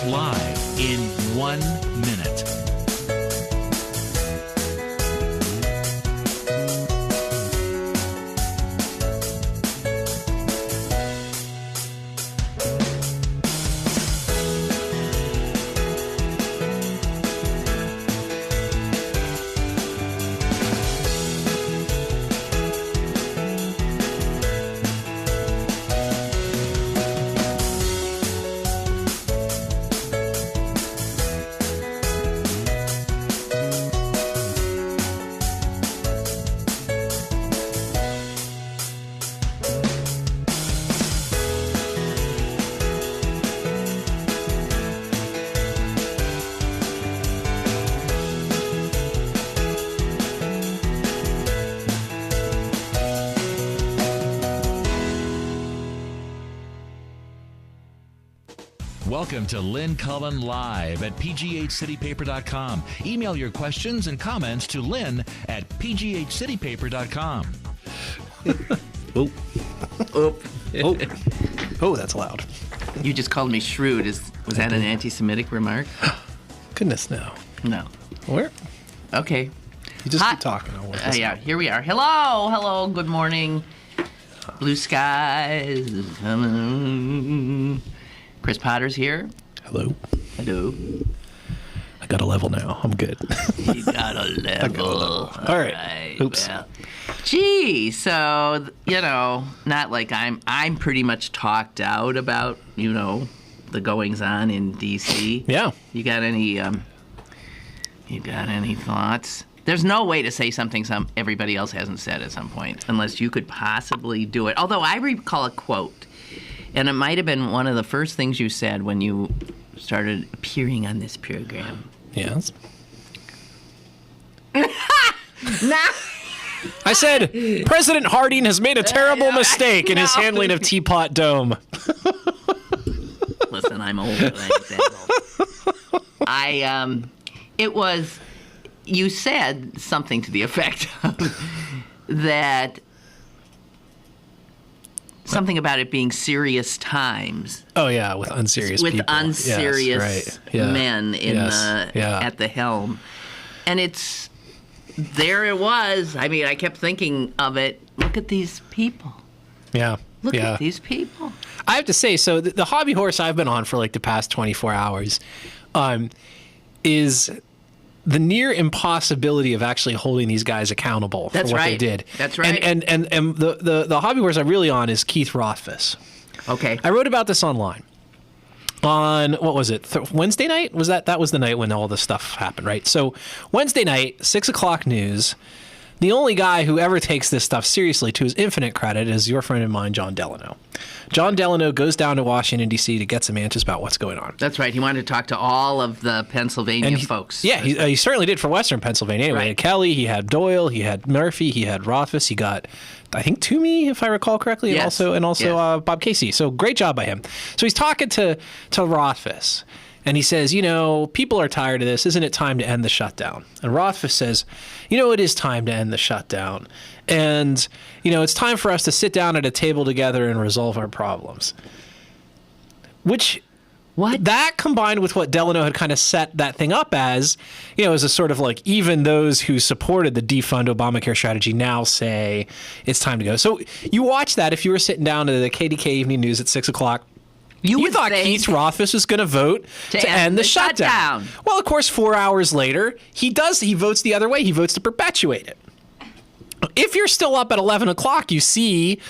live in 1 minute. Welcome to Lynn Cullen Live at pghcitypaper.com. Email your questions and comments to Lynn at pghcitypaper.com. Oh. Oh. Oh. Oh, that's loud. You just called me shrewd. Was that an anti-Semitic remark? Goodness, no. No. Where? Okay. You just keep talking. I'll work this Yeah, out. here we are. Hello, good morning. Blue skies is coming. Chris Potter's here. Hello. Hello. I got a level now. I'm good. You got a level. I got a level. All right. Oops. Well. Gee, so, not like I'm pretty much talked out about, the goings-on in D.C. Yeah. You got any thoughts? There's no way to say something everybody else hasn't said at some point, unless you could possibly do it. Although I recall a quote, and it might have been one of the first things you said when you started appearing on this program. Yes. Nah. I said, President Harding has made a terrible mistake in his handling of Teapot Dome. Listen, I'm old. You said something to the effect of that, something about it being serious times. Oh, yeah, with unserious people. With unserious men at the helm. And there it was. I mean, I kept thinking of it. Look at these people. Yeah. Look at these people. I have to say, so the hobby horse I've been on for like the past 24 hours is the near impossibility of actually holding these guys accountable for what they did. That's right. And the hobby horse I'm really on is Keith Rothfuss. Okay. I wrote about this online. On, what was it, Wednesday night? That was the night when all this stuff happened, right? So Wednesday night, 6 o'clock news. The only guy who ever takes this stuff seriously, to his infinite credit, is your friend of mine, John Delano. John Delano goes down to Washington, D.C. to get some answers about what's going on. That's right. He wanted to talk to all of the Pennsylvania folks. Yeah, he certainly did for Western Pennsylvania. Anyway, He had Kelly, he had Doyle, he had Murphy, he had Rothfuss, he got, I think, Toomey, if I recall correctly, and also Bob Casey. So great job by him. So he's talking to Rothfuss. And he says, people are tired of this. Isn't it time to end the shutdown? And Rothfuss says, it is time to end the shutdown. And, it's time for us to sit down at a table together and resolve our problems. That combined with what Delano had kind of set that thing up as, as a sort of like, even those who supported the defund Obamacare strategy now say it's time to go. So you watch that if you were sitting down to the KDK Evening News at 6 o'clock. You thought Keith Rothfuss was going to vote to end the shutdown. Well, of course, 4 hours later, he votes the other way. He votes to perpetuate it. If you're still up at 11 o'clock, you see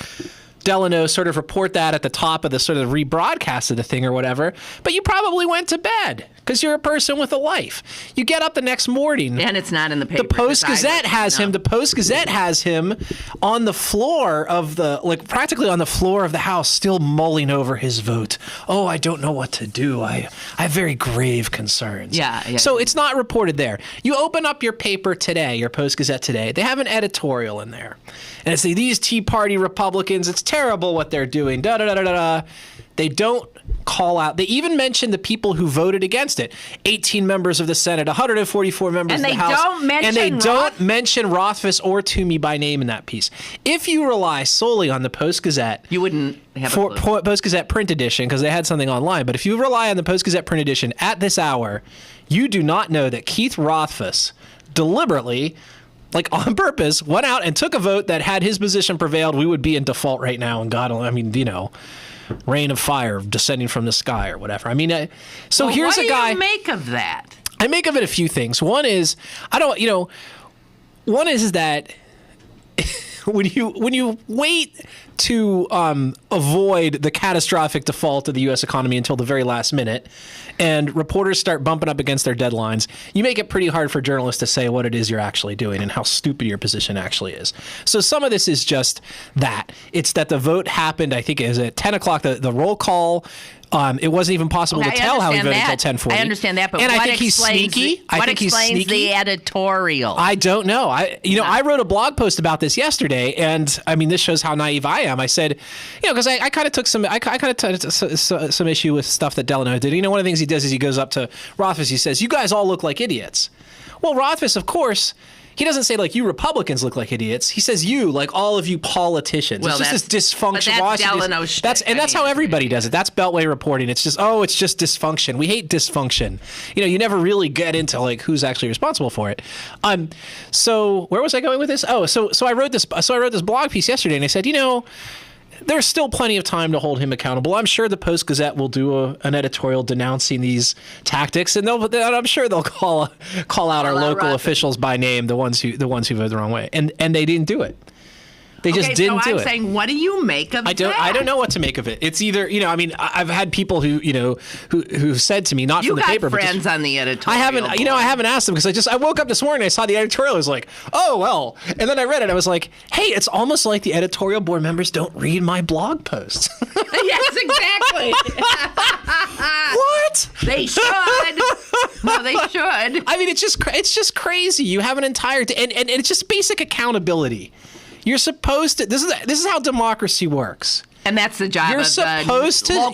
Delano sort of report that at the top of the sort of rebroadcast of the thing or whatever, but you probably went to bed because you're a person with a life. You get up the next morning. And it's not in the paper. The Post-Gazette has him. The Post-Gazette has him on the floor of practically on the floor of the House, still mulling over his vote. Oh, I don't know what to do. I have very grave concerns. Yeah. So it's not reported there. You open up your paper today, your Post-Gazette today, they have an editorial in there. And it's these Tea Party Republicans, it's terrible what they're doing, da-da-da-da-da. They don't call out. They even mentioned the people who voted against it. 18 members of the Senate, 144 members of the House. And they don't mention Rothfuss or Toomey by name in that piece. If you rely solely on the Post-Gazette, you wouldn't have a clue. Post-Gazette print edition, because they had something online, but if you rely on the Post-Gazette print edition at this hour, you do not know that Keith Rothfuss deliberately, like on purpose, went out and took a vote that had his position prevailed, we would be in default right now. And God, I mean, rain of fire descending from the sky or whatever. I mean, here's a guy. What do you make of that? I make of it a few things. One is, that when you wait to avoid the catastrophic default of the U.S. economy until the very last minute, and reporters start bumping up against their deadlines, you make it pretty hard for journalists to say what it is you're actually doing and how stupid your position actually is. So some of this is just that. It's that the vote happened, I think it was at 10 o'clock, the roll call. It wasn't even possible to tell how he voted until 10:40. I understand that, but and what I think he's sneaky. What explains the editorial? I don't know. I wrote a blog post about this yesterday, and I mean, this shows how naive I am. I said, because I kind of took some issue with stuff that Delano did. One of the things he does is he goes up to Rothfuss. He says, "You guys all look like idiots." Well, Rothfuss, of course. He doesn't say, like, you Republicans look like idiots. He says, you, like all of you politicians. Well, it's just this dysfunction. But that's Delano shit. That's how everybody does it. That's Beltway reporting. It's just dysfunction. We hate dysfunction. You never really get into, like, who's actually responsible for it. So where was I going with this? Oh, so I wrote this blog piece yesterday, and I said, there's still plenty of time to hold him accountable. I'm sure the Post-Gazette will do an editorial denouncing these tactics, and I'm sure they'll call out our local officials by name, the ones who voted the wrong way, and they didn't do it. They just didn't do it. I'm saying, what do you make of that? I don't know what to make of it. It's either, I've had people who said to me, not from the paper, you got friends on the editorial. I haven't asked them because I woke up this morning, I saw the editorial, I was like, oh, well. And then I read it, I was like, hey, it's almost like the editorial board members don't read my blog posts. Yes, exactly. What? They should. No, they should. I mean, it's just crazy. You have an entire, and it's just basic accountability. You're supposed to. This is how democracy works. And that's the job of the local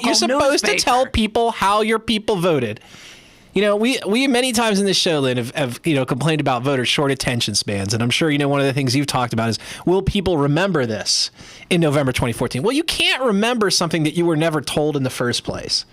You're supposed to tell people how your people voted. We many times in this show, Lynn, have complained about voters' short attention spans, and I'm sure one of the things you've talked about is, will people remember this in November 2014? Well, you can't remember something that you were never told in the first place.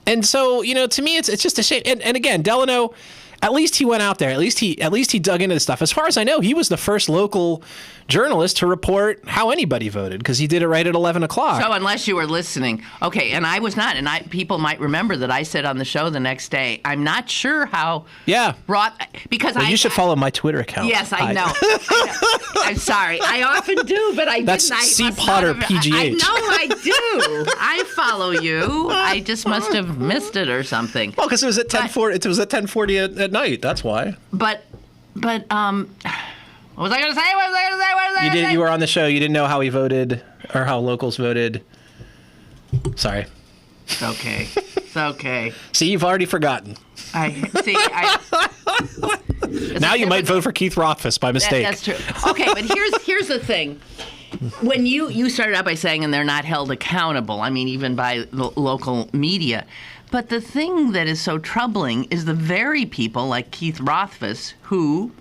And so, to me, it's just a shame. And again, Delano, at least he went out there. At least he dug into this stuff. As far as I know, he was the first local journalist to report how anybody voted because he did it right at 11 o'clock. So unless you were listening. Okay, and I was not. And people might remember that I said on the show the next day, I'm not sure how because you should follow my Twitter account. Yes, I know. I'm sorry. I often do, but I That's didn't. C. Potter PGH. I know I do. I follow you. I just must have missed it or something. Well, because it was at 10:40. It was at 10:40 at night. That's why. But what was I going to say? You were on the show. You didn't know how he voted or how locals voted. Sorry. It's okay. It's okay. See, you've already forgotten. Now you might vote for Keith Rothfuss by mistake. That's true. Okay, but here's the thing. When you started out by saying, and they're not held accountable, I mean, even by the local media. But the thing that is so troubling is the very people like Keith Rothfuss who,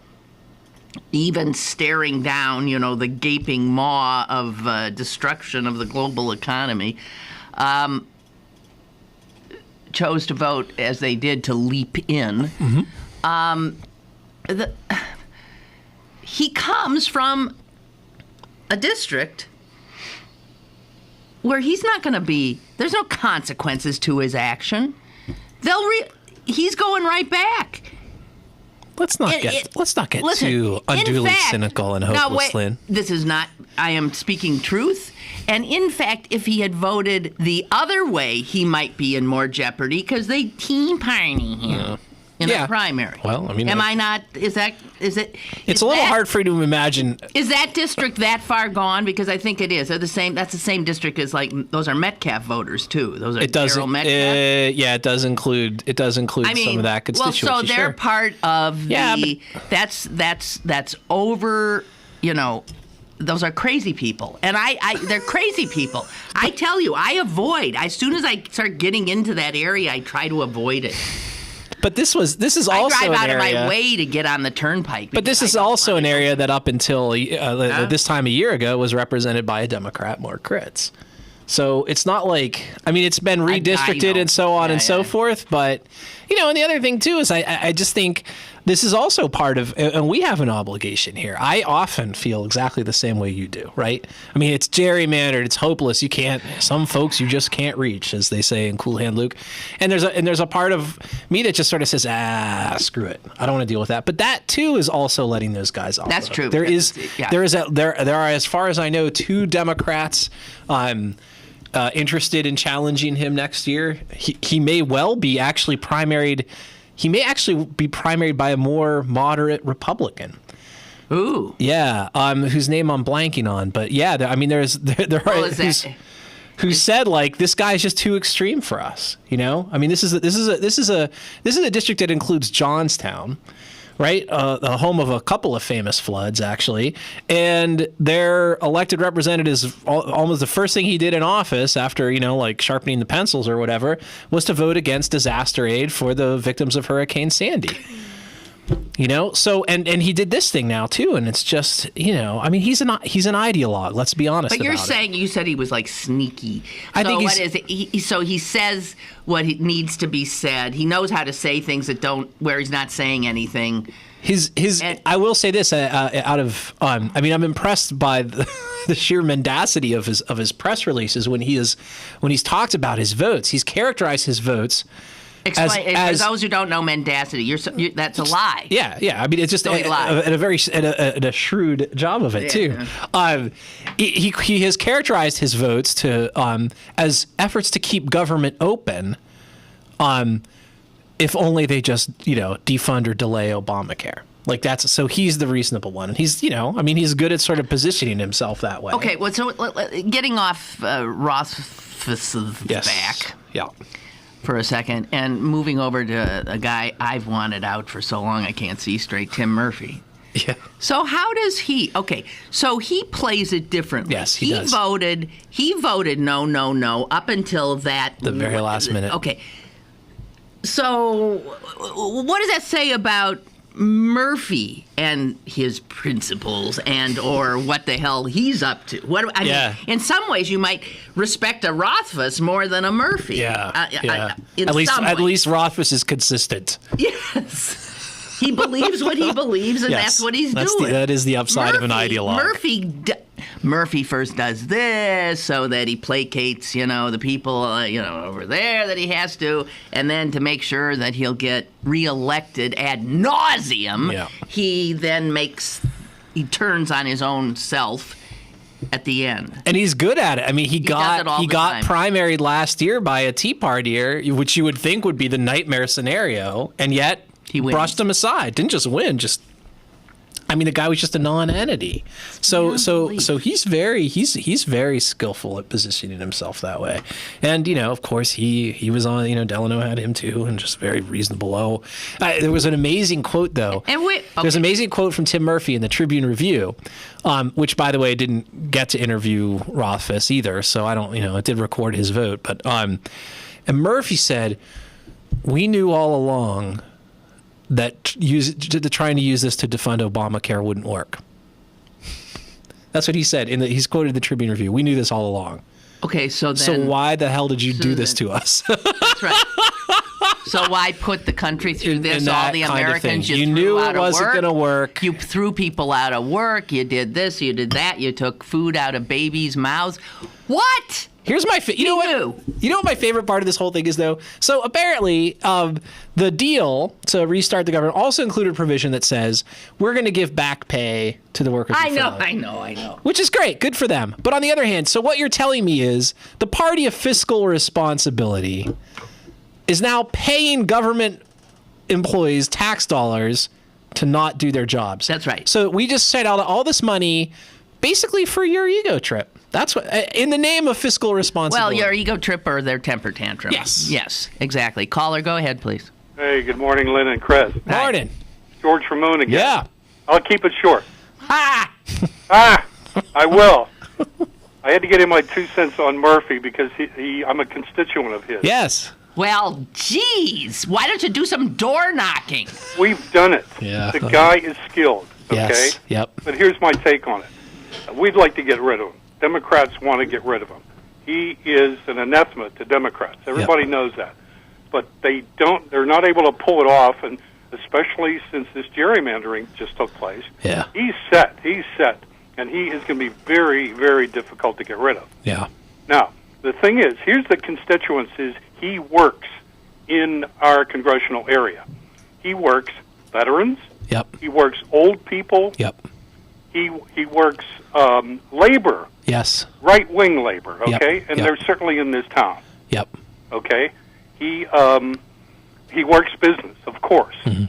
even staring down, the gaping maw of destruction of the global economy, chose to vote as they did to leap in. Mm-hmm. He comes from a district where he's not going to be. There's no consequences to his action. He's going right back. Let's not get too unduly cynical and hopeless, Lynn. This is not. I am speaking truth. And in fact, if he had voted the other way, he might be in more jeopardy because they Tea Party him in the primary. Well, I mean, am I not? Is it? It's a little hard for you to imagine. Is that district that far gone? Because I think it is. They're the same. That's the same district as those are Metcalf voters too. Those are Darryl Metcalf. It does include. It does include some of that constituency. Well, so they're part of the. That's over. those are crazy people, and they're crazy people. I tell you, I avoid. As soon as I start getting into that area, I try to avoid it. But this is also I drive out an area, of my way to get on the turnpike. But this is also an area that up until this time a year ago was represented by a Democrat, Mark Cruz. So it's not like, I mean, it's been redistricted and so on and so forth. But, and the other thing, too, is I just think this is also part of, and we have an obligation here. I often feel exactly the same way you do, right? I mean, it's gerrymandered. It's hopeless. Some folks you just can't reach, as they say in Cool Hand Luke. And there's a part of me that just sort of says, screw it. I don't want to deal with that. But that, too, is also letting those guys off. That's true. There are, as far as I know, 2 Democrats interested in challenging him next year. He may well be actually primaried. He may actually be primaried by a more moderate Republican. Ooh. Yeah. Whose name I'm blanking on, but yeah. There are who said like this guy's just too extreme for us. I mean, this is a district that includes Johnstown. Right, the home of a couple of famous floods, actually, and their elected representatives, almost the first thing he did in office after, like sharpening the pencils or whatever, was to vote against disaster aid for the victims of Hurricane Sandy. So and he did this thing now too, and it's just I mean he's an ideologue. Let's be honest. But you're saying you said he was like sneaky. I think what is it? So he says what needs to be said. He knows how to say things where he's not saying anything. I will say this I mean I'm impressed by the sheer mendacity of his press releases when he's talked about his votes. He's characterized his votes. Explain, for those who don't know mendacity, that's a lie. Yeah. I mean, it's just a shrewd job of it too. He has characterized his votes as efforts to keep government open, if only they just defund or delay Obamacare. Like so he's the reasonable one, and he's he's good at sort of positioning himself that way. Okay, well, so getting off Rothfuss's back. Yeah. For a second, and moving over to a guy I've wanted out for so long I can't see straight, Tim Murphy. Yeah. So how does he? Okay, so he plays it differently. Yes, he does. He voted no up until the very last minute. Okay. So what does that say about Murphy and his principles or what the hell he's up to? I mean, in some ways, you might respect a Rothfuss more than a Murphy. Yeah. At least Rothfuss is consistent. Yes. He believes what he believes, and that's what he's doing. That is the upside of an ideologue. Murphy first does this so that he placates, the people, over there that he has to, and then to make sure that he'll get reelected ad nauseum, he then turns on his own self at the end. And he's good at it. I mean, he got primaried last year by a Tea Partier, which you would think would be the nightmare scenario, and yet he brushed him aside. Didn't just win, the guy was just a non-entity. So he's very skillful at positioning himself that way. And, of course, he was on, Delano had him too, and just very reasonable. There was an amazing quote, though. There's an amazing quote from Tim Murphy in the Tribune Review, which, by the way, didn't get to interview Rothfuss either. So I don't, it did record his vote. But and Murphy said, "We knew all along that trying to use this to defund Obamacare wouldn't work." That's what he said. He's quoted the Tribune Review. "We knew this all along." Okay, so why the hell did you do this to us? That's right. So why put the country through this? All the Americans you knew it wasn't going to work. You threw people out of work. You did this. You did that. You took food out of babies' mouths. What? Here's my you know what my favorite part of this whole thing is, though? So apparently the deal to restart the government also included a provision that says we're going to give back pay to the workers. I know. Which is great. Good for them. But on the other hand, so what you're telling me is the party of fiscal responsibility is now paying government employees tax dollars to not do their jobs. That's right. So we just set out all this money basically for your ego trip. That's what, in the name of fiscal responsibility. Well, your ego trip or their temper tantrum. Yes, exactly. Caller, go ahead, please. Hey, good morning, Lynn and Chris. Morning. George from Moon again. Yeah. I'll keep it short. Ha! I will. I had to get in my 2 cents on Murphy because I'm a constituent of his. Yes. Well, geez, why don't you do some door knocking? We've done it. Yeah. The guy is skilled, okay? Yes. Yep. But here's my take on it. We'd like to get rid of him. Democrats want to get rid of him. He is an anathema to Democrats. Everybody knows that. But they're not able to pull it off, and especially since this gerrymandering just took place. Yeah. He's set, and he is going to be very, very difficult to get rid of. Yeah. Now, the thing is, here's the constituencies he works in our congressional area. He works veterans. Yep. He works old people. Yep. He works labor. Yes. Right-wing labor, okay? Yep. And Yep. they're certainly in this town, Yep. okay? He works business, of course. Mm-hmm.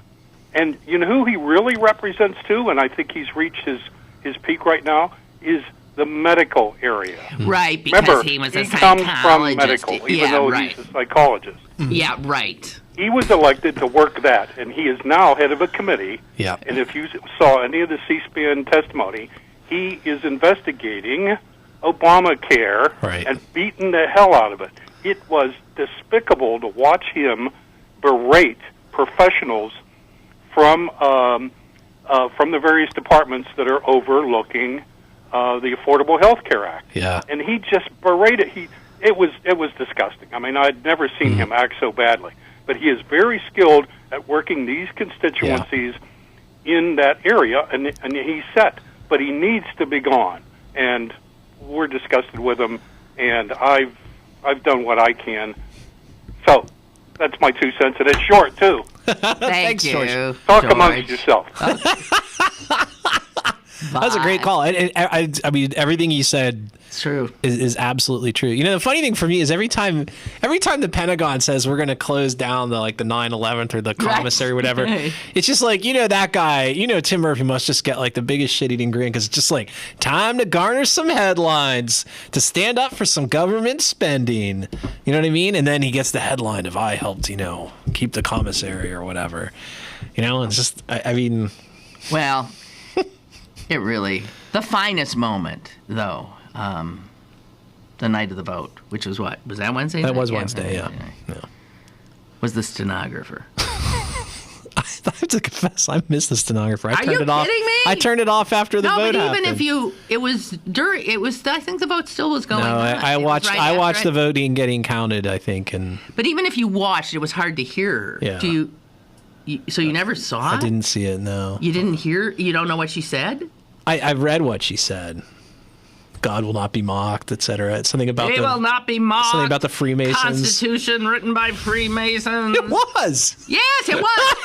And you know who he really represents too, and I think he's reached his peak right now, is the medical area. Right, because Remember, he was a comes psychologist. from medical, even though he's a psychologist. Yeah, right. He was elected to work that, and he is now head of a committee. Yeah. And if you saw any of the C-SPAN testimony, he is investigating Obamacare and beating the hell out of it. It was despicable to watch him berate professionals from the various departments that are overlooking the Affordable Health Care Act. Yeah. And he just berated. It was disgusting. I mean, I'd never seen him act so badly. But he is very skilled at working these constituencies in that area, and he's set. But he needs to be gone. And we're disgusted with him, and I've done what I can. So that's my 2 cents, and it's short too. Thank you. George. Talk amongst yourself. That was a great call. I mean, everything you said true. Is absolutely true. You know, the funny thing for me is every time the Pentagon says we're going to close down the 9/11 or the commissary or whatever, it's just like, that guy, Tim Murphy must just get the biggest shit-eating grin because it's just time to garner some headlines, to stand up for some government spending. You know what I mean? And then he gets the headline of I helped, keep the commissary or whatever. It's just, I mean... Well... It really, the finest moment, though, the night of the vote, which was what? Was that Wednesday? That was Wednesday, yeah. Was the stenographer. I have to confess, I missed the stenographer. Are you kidding me? I turned it off after the vote happened. No, but even if I think the vote still was going on. I watched the voting getting counted, I think. But even if you watched, it was hard to hear. Yeah. So you never saw it? I didn't see it, no. You didn't hear? You don't know what she said? I read what she said. God will not be mocked, etc. Something about they will not be mocked. Something about the Freemasons. Constitution written by Freemasons. It was. Yes, it was.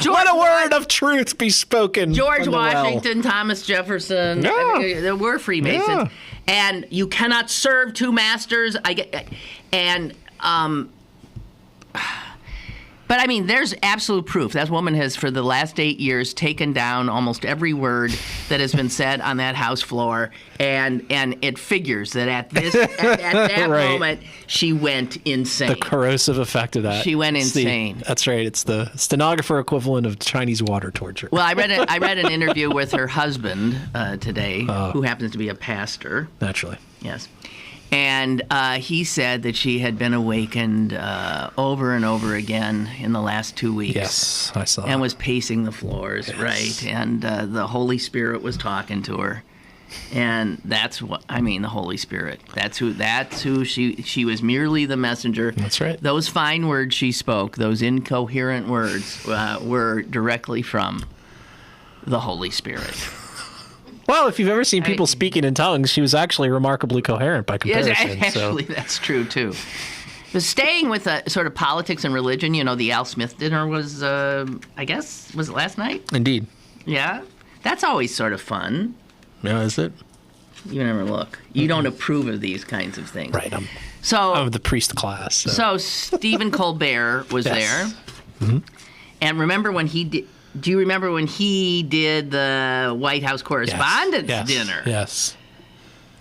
Let a word of truth be spoken. George Washington, Thomas Jefferson. Yeah. I mean, there were Freemasons, yeah. And you cannot serve two masters. But I mean, there's absolute proof. That woman has, for the last 8 years, taken down almost every word that has been said on that House floor, and it figures that at that right. moment she went insane. The corrosive effect of that. She went insane. That's right. It's the stenographer equivalent of Chinese water torture. Well, I read an interview with her husband today, who happens to be a pastor. Naturally. Yes. And he said that she had been awakened over and over again in the last 2 weeks. Yes, I saw. And was pacing the floors, yes. Right? And the Holy Spirit was talking to her. And that's what I mean. The Holy Spirit. That's who she was. Merely the messenger. That's right. Those fine words she spoke, those incoherent words, were directly from the Holy Spirit. Well, if you've ever seen people speaking in tongues, she was actually remarkably coherent by comparison. Yes, actually, that's true, too. But staying with sort of politics and religion, the Al Smith dinner was, I guess, was it last night? Indeed. Yeah? That's always sort of fun. Yeah, is it? You never look. You don't approve of these kinds of things. Right. I'm the priest class. So Stephen Colbert was there. Mm-hmm. And remember when he did... Do you remember when he did the White House Correspondents' dinner? Yes.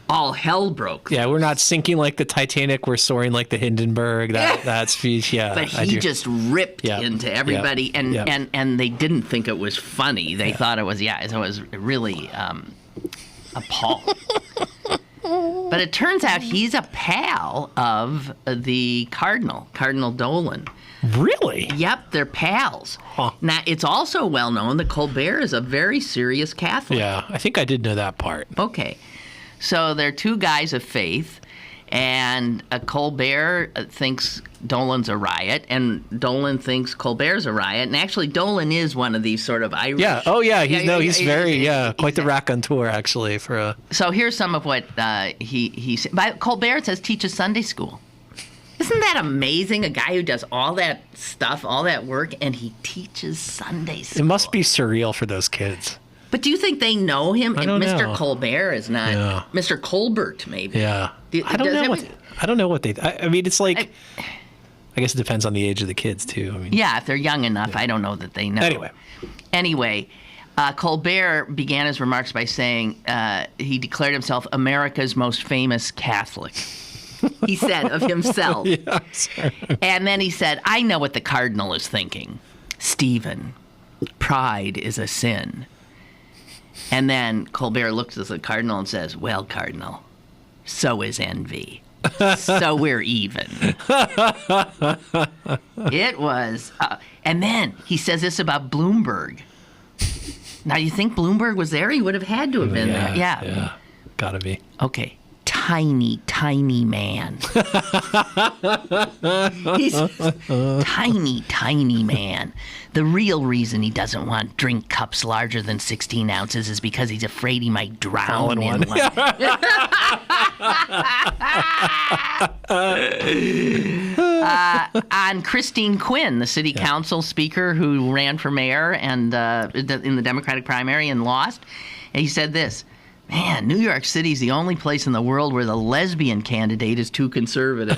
All hell broke loose. Yeah, we're not sinking like the Titanic. We're soaring like the Hindenburg. That speech, yeah. But he just ripped into everybody, and they didn't think it was funny. They thought it was, it was really appalled. But it turns out he's a pal of the Cardinal Dolan. Really? Yep, they're pals. Huh. Now, it's also well known that Colbert is a very serious Catholic. Yeah, I think I did know that part. Okay. So they're two guys of faith, and Colbert thinks Dolan's a riot, and Dolan thinks Colbert's a riot. And actually, Dolan is one of these sort of Irish... Yeah. Oh, yeah. He's quite the raconteur, actually. So here's some of what he said. Colbert says teaches Sunday school. Isn't that amazing? A guy who does all that stuff, all that work, and he teaches Sunday school. It must be surreal for those kids. But do you think they know him? I don't Mr. know. Colbert is not. Yeah. Mr. Colbert, maybe. Yeah. I don't know what they... I mean, it's like... I guess it depends on the age of the kids, too. I mean, yeah, if they're young enough, I don't know that they know. Anyway, Colbert began his remarks by saying he declared himself America's most famous Catholic. He said of himself. Yeah, sorry. And then he said, I know what the cardinal is thinking. Stephen, pride is a sin. And then Colbert looks at the cardinal and says, well, Cardinal, so is envy. So we're even. It was. And then he says this about Bloomberg. Now, you think Bloomberg was there? He would have had to have been there. Yeah. Gotta be. Okay. Tiny, tiny man. He's tiny, tiny man. The real reason he doesn't want drink cups larger than 16 ounces is because he's afraid he might drown in one. On Christine Quinn, the city council speaker who ran for mayor and in the Democratic primary and lost, and he said this. Man, New York City's the only place in the world where the lesbian candidate is too conservative.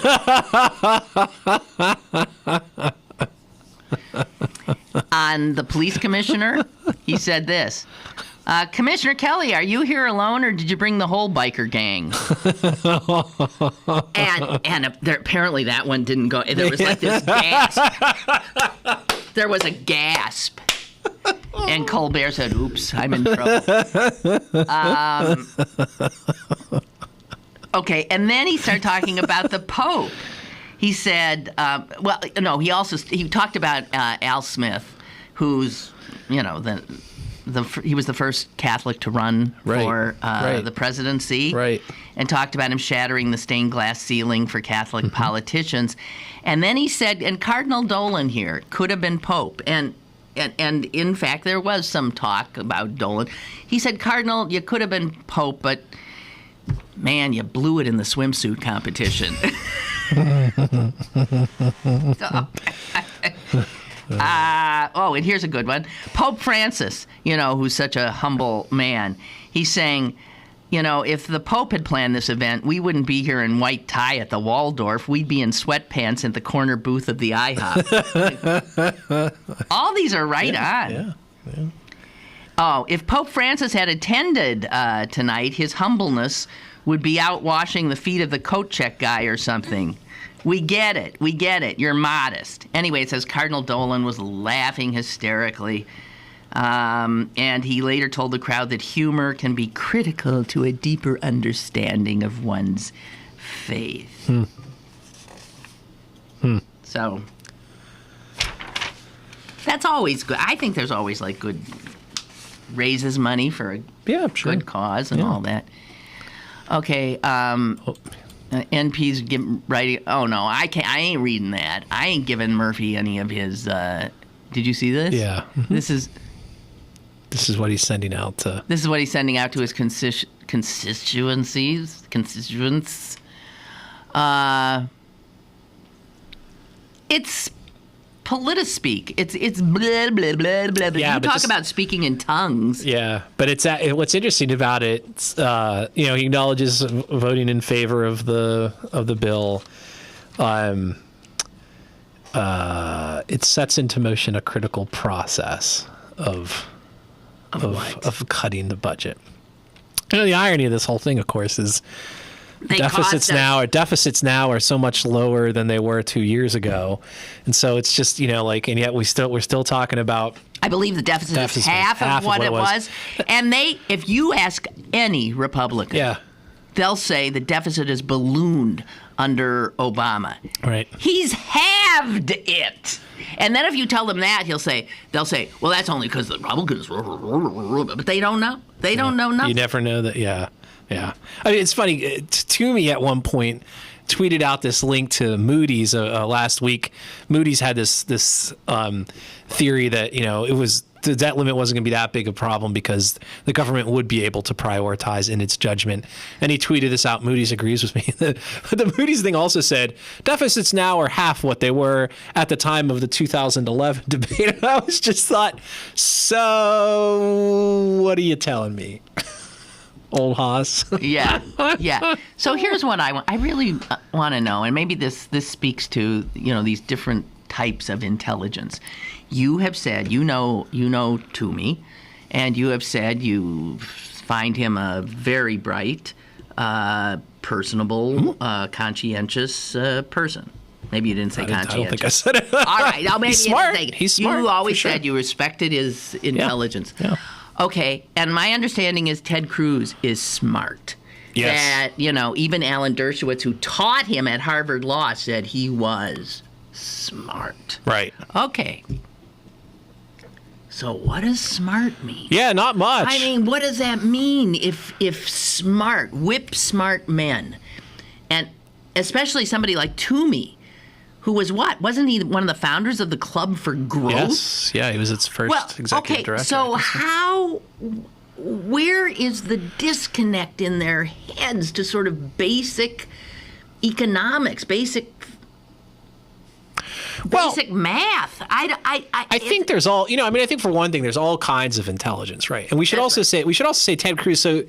On the police commissioner, he said this. Commissioner Kelly, are you here alone or did you bring the whole biker gang? and apparently that one didn't go. There was like this gasp. There was a gasp. And Colbert said, oops, I'm in trouble. Okay, and then he started talking about the Pope. He said, he talked about Al Smith, who's, he was the first Catholic to run for the presidency. Right. And talked about him shattering the stained glass ceiling for Catholic politicians. And then he said, and Cardinal Dolan here could have been Pope. And in fact, there was some talk about Dolan. He said, Cardinal, you could have been Pope, but, man, you blew it in the swimsuit competition. And here's a good one. Pope Francis, who's such a humble man, he's saying, if the Pope had planned this event, we wouldn't be here in white tie at the Waldorf. We'd be in sweatpants at the corner booth of the IHOP. All these are right on. Yeah. Oh, if Pope Francis had attended tonight, his humbleness would be out washing the feet of the coat check guy or something. We get it. You're modest. Anyway, it says Cardinal Dolan was laughing hysterically. And he later told the crowd that humor can be critical to a deeper understanding of one's faith. So that's always good. I think there's always good raises money for a good cause and all that. Okay. NP's writing. Oh no, I can't. I ain't reading that. I ain't giving Murphy any of his. Did you see this? Yeah. Mm-hmm. This is what he's sending out to. This is what he's sending out to his constituents. It's politispeak. It's blah blah blah blah. But you talk about speaking in tongues. Yeah, but it's what's interesting about it. He acknowledges voting in favor of the bill. It sets into motion a critical process of cutting the budget. The irony of this whole thing, of course, is deficits now are so much lower than they were 2 years ago, and so it's just and yet we're still talking about I believe the deficit is half of what it was. And if you ask any Republican, they'll say the deficit is ballooned under Obama. Right. He's halved it. And then if you tell them that, they'll say, well, that's only because the Republicans, but they don't know. They don't know nothing. You never know that. Yeah. I mean, it's funny. Toomey at one point tweeted out this link to Moody's last week. Moody's had this theory that, it was the debt limit wasn't going to be that big a problem because the government would be able to prioritize in its judgment. And he tweeted this out. Moody's agrees with me. The Moody's thing also said deficits now are half what they were at the time of the 2011 debate. And I was just thought, so what are you telling me? Old Haas. Yeah. So here's what I really want to know, and maybe this speaks to these different types of intelligence. You have said you know Toomey, and you have said you find him a very bright, personable, conscientious person. Maybe you didn't say conscientious. I don't think I said it. All right, now maybe he's smart. He's smart. You always said you respected his intelligence. Yeah. Okay, and my understanding is Ted Cruz is smart. Yes. That, even Alan Dershowitz, who taught him at Harvard Law, said he was smart. Right. Okay. So what does smart mean? Yeah, not much. I mean, what does that mean if smart, whip smart men, and especially somebody like Toomey, who was what? Wasn't he one of the founders of the Club for Growth? Yes. Yeah, he was its first executive director. So where is the disconnect in their heads to sort of basic economics, basic math? I think there's all, I think for one thing, there's all kinds of intelligence, right? And we should also say Ted Cruz. So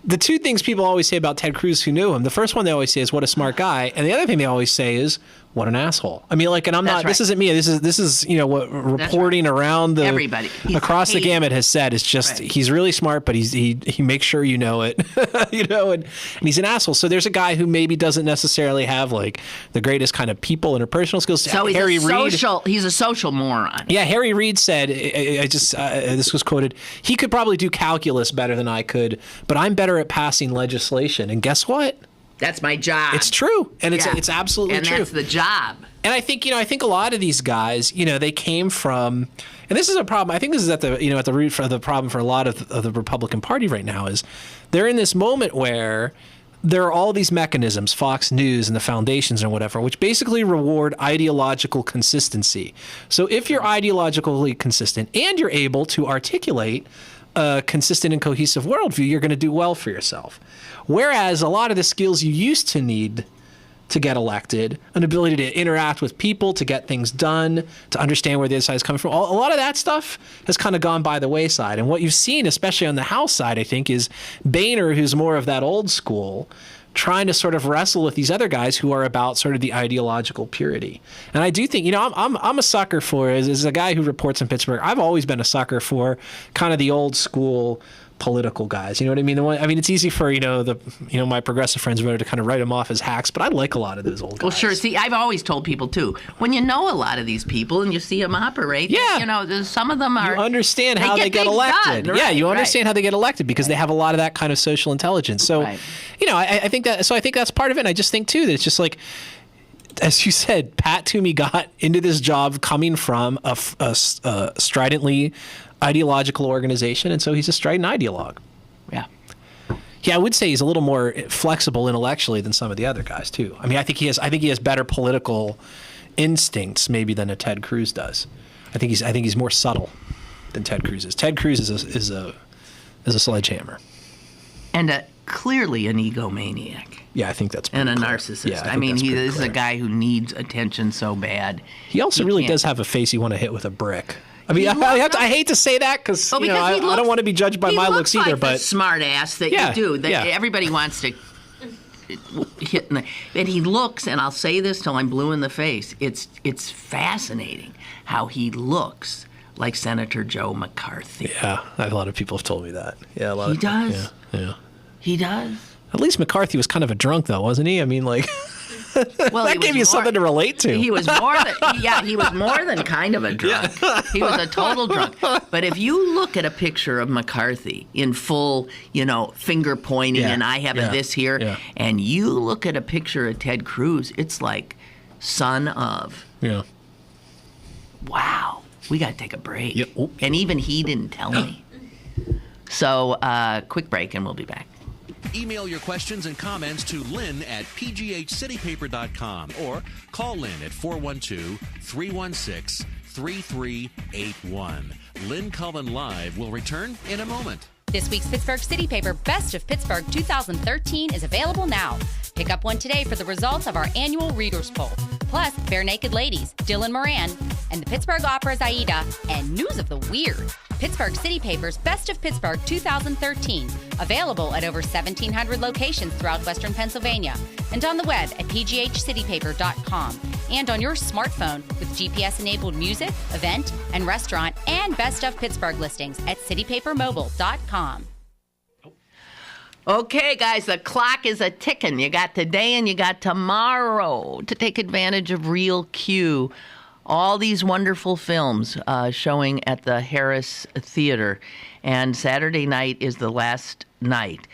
the two things people always say about Ted Cruz who knew him, the first one they always say is what a smart guy, and the other thing they always say is what an asshole. I mean, and I'm not. Right. This isn't me. This is what reporting around everybody across the gamut has said. It's just he's really smart, but he makes sure you know it, and he's an asshole. So there's a guy who maybe doesn't necessarily have like the greatest kind of people interpersonal skills. So he's a social moron. Yeah, Harry Reid said. This was quoted. He could probably do calculus better than I could, but I'm better at passing legislation. And guess what? That's my job. It's true, and it's absolutely true. And that's the job. And I think I think a lot of these guys, they came from, and this is a problem. I think this is at the root for the problem for a lot of the Republican Party right now is they're in this moment where there are all these mechanisms, Fox News and the foundations and whatever, which basically reward ideological consistency. So if you're ideologically consistent and you're able to articulate a consistent and cohesive worldview, you're going to do well for yourself. Whereas a lot of the skills you used to need to get elected, an ability to interact with people, to get things done, to understand where the other side is coming from, a lot of that stuff has kind of gone by the wayside. And what you've seen, especially on the House side, I think, is Boehner, who's more of that old school, trying to sort of wrestle with these other guys who are about sort of the ideological purity. And I do think, I'm a sucker for, as a guy who reports in Pittsburgh, I've always been a sucker for kind of the old school political guys. You know what I mean? It's easy for, my progressive friends to kind of write them off as hacks, but I like a lot of those old guys. Well, sure. See, I've always told people, too, when you know a lot of these people and you see them operate, some of them are... You understand how they get elected. Done, right, yeah, you understand how they get elected because they have a lot of that kind of social intelligence. So, I think that's part of it. And I just think, too, that it's just like, as you said, Pat Toomey got into this job coming from a stridently ideological organization, and so he's a strident ideologue. Yeah. Yeah, I would say he's a little more flexible intellectually than some of the other guys too. I mean, I think he has better political instincts maybe than a Ted Cruz does. I think he's more subtle than Ted Cruz is. Ted Cruz is a sledgehammer. And clearly an egomaniac. Yeah, I think that's and a clear. narcissist. Yeah, I mean, he is a guy who needs attention so bad. He also really does have a face you want to hit with a brick. I mean, I hate to say that because I don't want to be judged by my looks either. But the smart ass that you do, that everybody wants to hit. And he looks, and I'll say this till I'm blue in the face. It's fascinating how he looks like Senator Joe McCarthy. Yeah, a lot of people have told me that. Yeah, he does. Yeah. He does. At least McCarthy was kind of a drunk, though, wasn't he? I mean, like. Well, that gave you something to relate to. He was more than kind of a drunk. He was a total drunk. But if you look at a picture of McCarthy in full, finger pointing, and I have this here, and you look at a picture of Ted Cruz, it's like son of. Yeah. Wow, we got to take a break. Yeah. And even he didn't tell me. So, quick break, and we'll be back. Email your questions and comments to Lynn at pghcitypaper.com or call Lynn at 412-316-3381. Lynn Cullen Live will return in a moment. This week's Pittsburgh City Paper Best of Pittsburgh 2013 is available now. Pick up one today for the results of our annual Readers Poll. Plus, Bare Naked Ladies, Dylan Moran, and the Pittsburgh Opera's Aida, and News of the Weird. Pittsburgh City Paper's Best of Pittsburgh 2013, available at over 1,700 locations throughout Western Pennsylvania, and on the web at pghcitypaper.com, and on your smartphone with GPS-enabled music, event, and restaurant, and Best of Pittsburgh listings at citypapermobile.com. Okay, guys, the clock is a-ticking. You got today and you got tomorrow to take advantage of Real Q. All these wonderful films showing at the Harris Theater, and Saturday night is the last night.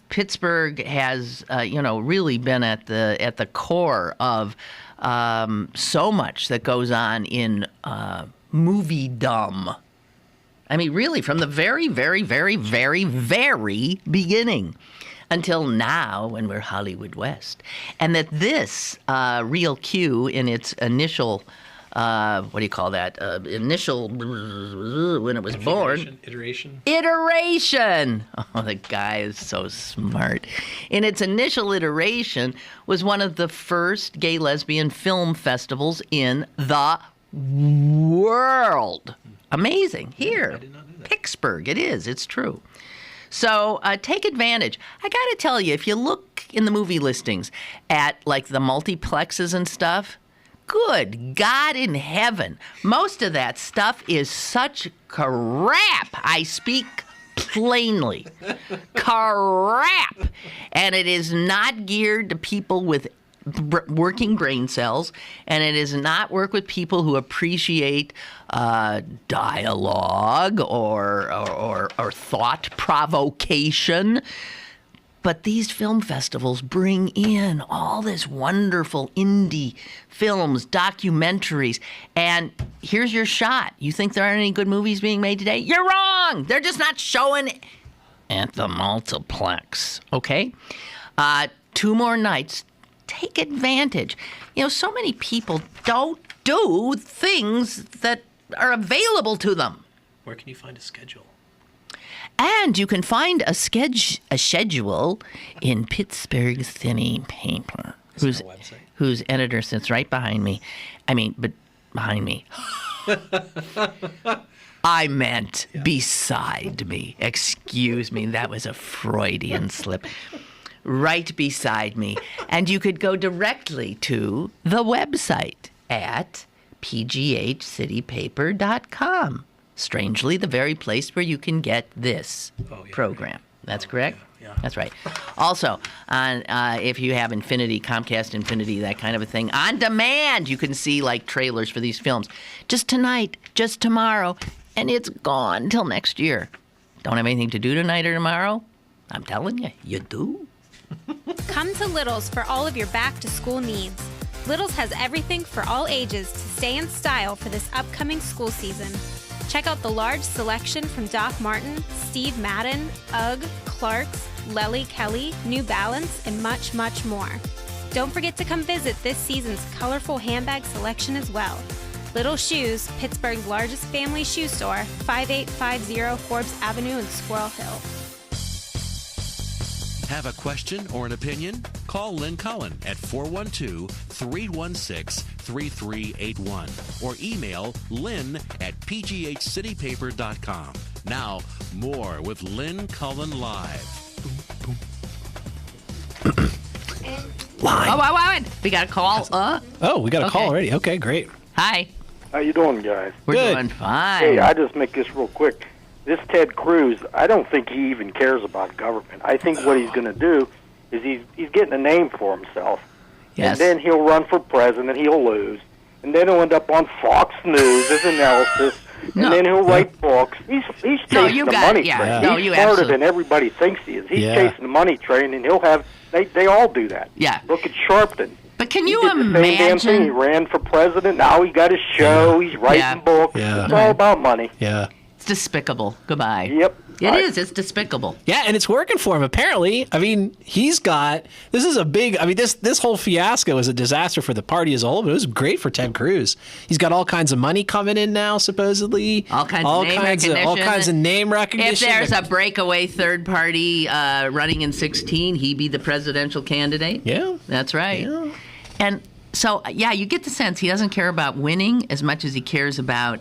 Pittsburgh has, really been at the core of so much that goes on in moviedom. I mean, really, from the very, very, very, very, very beginning until now when we're Hollywood West. And that this Real Q in its initial, what do you call that? Initial, when it was born. Iteration. Oh, the guy is so smart. In its initial iteration was one of the first gay lesbian film festivals in the world. Amazing. Here, I did not know that. Pittsburgh, it is. It's true. So take advantage. I got to tell you, if you look in the movie listings at like the multiplexes and stuff, good God in heaven, most of that stuff is such crap. I speak plainly. Crap. And it is not geared to people with working brain cells, and it is not work with people who appreciate dialogue or thought provocation. But these film festivals bring in all this wonderful indie films, documentaries, and here's your shot. You think there aren't any good movies being made today? You're wrong! They're just not showing at the multiplex, okay? 2 more nights. Take advantage. So many people don't do things that are available to them. Where can you find a schedule? And you can find a schedule in Pittsburgh City Paper, whose editor sits right behind me. Behind me. I meant beside me. Excuse me, that was a Freudian slip. Right beside me. And you could go directly to the website at pghcitypaper.com. Strangely, the very place where you can get this program. That's correct? Yeah. That's right. Also, if you have Infinity, Comcast Infinity, that kind of a thing, on demand, you can see like trailers for these films. Just tonight, just tomorrow, and it's gone till next year. Don't have anything to do tonight or tomorrow? I'm telling you, you do. Come to Little's for all of your back-to-school needs. Little's has everything for all ages to stay in style for this upcoming school season. Check out the large selection from Doc Marten, Steve Madden, UGG, Clarks, Lely Kelly, New Balance, and much, much more. Don't forget to come visit this season's colorful handbag selection as well. Little Shoes, Pittsburgh's largest family shoe store, 5850 Forbes Avenue in Squirrel Hill. Have a question or an opinion? Call Lynn Cullen at 412-316-3381 or email lynn at pghcitypaper.com. Now, more with Lynn Cullen Live. Oh, wait. We got a call. We got a call already. Okay, great. Hi. How you doing, guys? We're Good. doing fine. Hey, I just make this real quick. This Ted Cruz, I don't think he even cares about government. I think what he's going to do is he's getting a name for himself. Yes. And then he'll run for president, he'll lose. And then he'll end up on Fox News as analysis. And then he'll write books. He's chasing the money train. He's smarter than everybody thinks he is. He's chasing the money train, and he'll have... They all do that. Yeah. Look at Sharpton. But can you he did the same damn thing. He ran for president. Now he got his show. He's writing books. It's all about money. Yeah. It's despicable. Goodbye. Yep. It is. It's despicable. Yeah, and it's working for him, apparently. I mean, he's got... This is a big... I mean, this whole fiasco is a disaster for the party as a whole, but it was great for Ted Cruz. He's got all kinds of money coming in now, supposedly. All kinds of name recognition. If there's a breakaway third party running in 2016, he'd be the presidential candidate. Yeah. That's right. Yeah. And so, you get the sense he doesn't care about winning as much as he cares about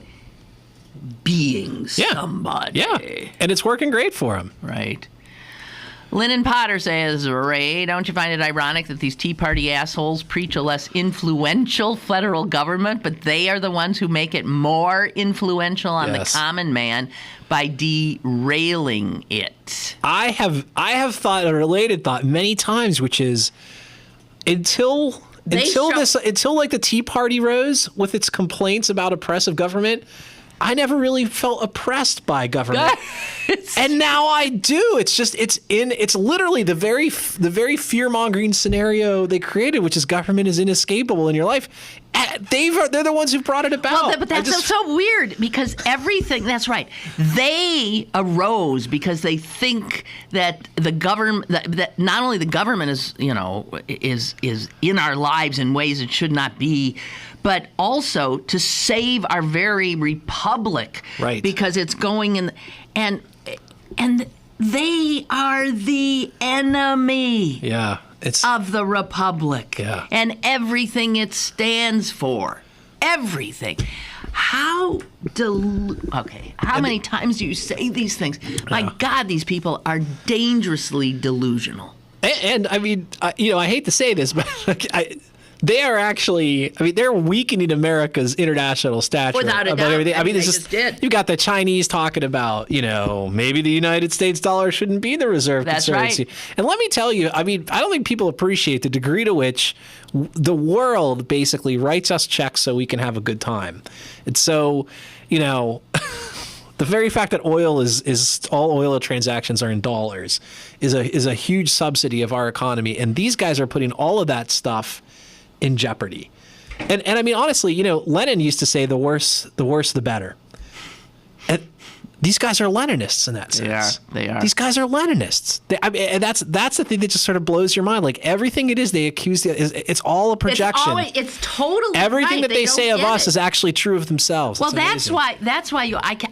being somebody. Yeah, and it's working great for him. Right. Lynn Potter says, Ray, don't you find it ironic that these Tea Party assholes preach a less influential federal government, but they are the ones who make it more influential on the common man by derailing it? I have thought a related thought many times, which is until like the Tea Party rose with its complaints about oppressive government, I never really felt oppressed by government. And now I do. It's literally the very fear-mongering scenario they created, which is government is inescapable in your life. They're the ones who brought it about. Well, but that's so weird because everything, that's right. They arose because they think that the government, that not only the government is in our lives in ways it should not be, but also to save our very republic, right? Because it's going in, and they are the enemy, of the republic, and everything it stands for, everything. How many times do you say these things? My God, these people are dangerously delusional. And I mean, I hate to say this, but they are actually, they're weakening America's international stature. Without a doubt. Everything. They just did. You've got the Chinese talking about, maybe the United States dollar shouldn't be the reserve currency. Right. And let me tell you, I don't think people appreciate the degree to which the world basically writes us checks so we can have a good time. And so, the very fact that oil is all oil transactions are in dollars is a huge subsidy of our economy. And these guys are putting all of that stuff in jeopardy. And I mean, honestly, Lenin used to say the worse, the better. And these guys are Leninists in that sense. They are. These guys are Leninists. And that's the thing that just sort of blows your mind. Like everything it is, they accuse it's all a projection. It's totally everything right. that they say of us is actually true of themselves. Well, that's why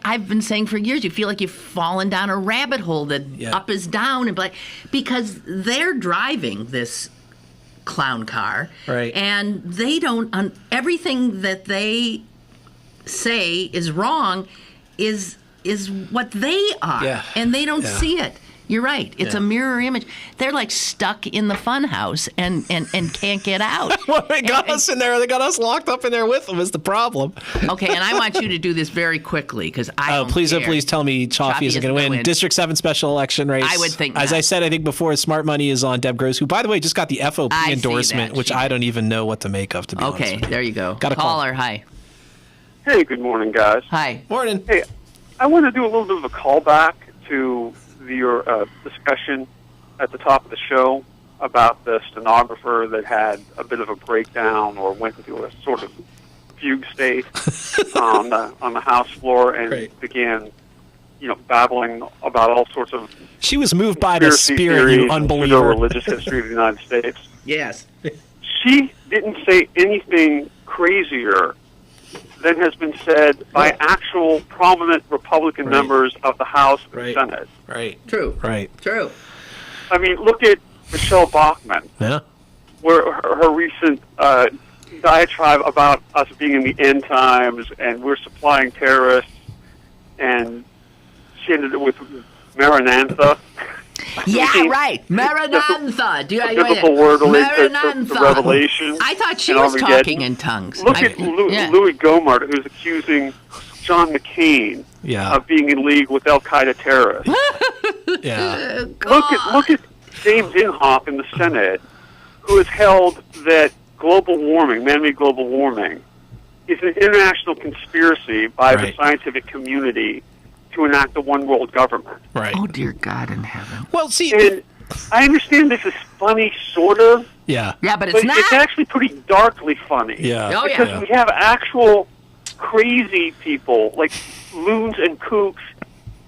I've been saying for years, you feel like you've fallen down a rabbit hole that up is down, and because they're driving this clown car, right? And they don't. Everything that they say is wrong is what they are, and they don't see it. You're right. It's a mirror image. They're like stuck in the funhouse and can't get out. Well, they got us in there. They got us locked up in there with them is the problem. Okay, and I want you to do this very quickly because I don't please care. Please tell me Chaffee isn't going to win. District 7 special election race. I would think As not. I said, I think before, Smart Money is on Deb Gross, who, by the way, just got the FOP endorsement, which I don't even know what to make of, to be honest. Okay, there you go. Got a caller. Hi. Hey, good morning, guys. Hi. Morning. Hey, I want to do a little bit of a callback to your discussion at the top of the show about the stenographer that had a bit of a breakdown or went into a sort of fugue state on the House floor and began, babbling about all sorts of. She was moved by the spirit, you unbeliever. Religious history of the United States. Yes. She didn't say anything crazier than has been said by actual prominent Republican members of the House and Senate. Right. True. Right. True. I mean, look at Michelle Bachmann. Yeah. Where her recent diatribe about us being in the end times and we're supplying terrorists, and she ended it with Maranatha. Yeah, right. Maranatha. Do you biblical word related to Revelation? I thought she was talking in tongues. Look at Louis Gohmert, who's accusing John McCain of being in league with Al Qaeda terrorists. Yeah. Look at James Inhofe in the Senate, who has held that global warming, man-made global warming, is an international conspiracy by the scientific community to enact a one-world government. Right. Oh, dear God in heaven. Well, see... And I understand this is funny, sort of. Yeah. Yeah, but it's not. It's actually pretty darkly funny. Yeah. Oh, yeah. Because we have actual crazy people, like loons and kooks,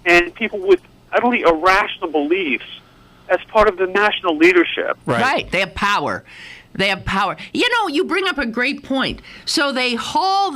and people with utterly irrational beliefs as part of the national leadership. Right. They have power. They have power. You know, you bring up a great point. So the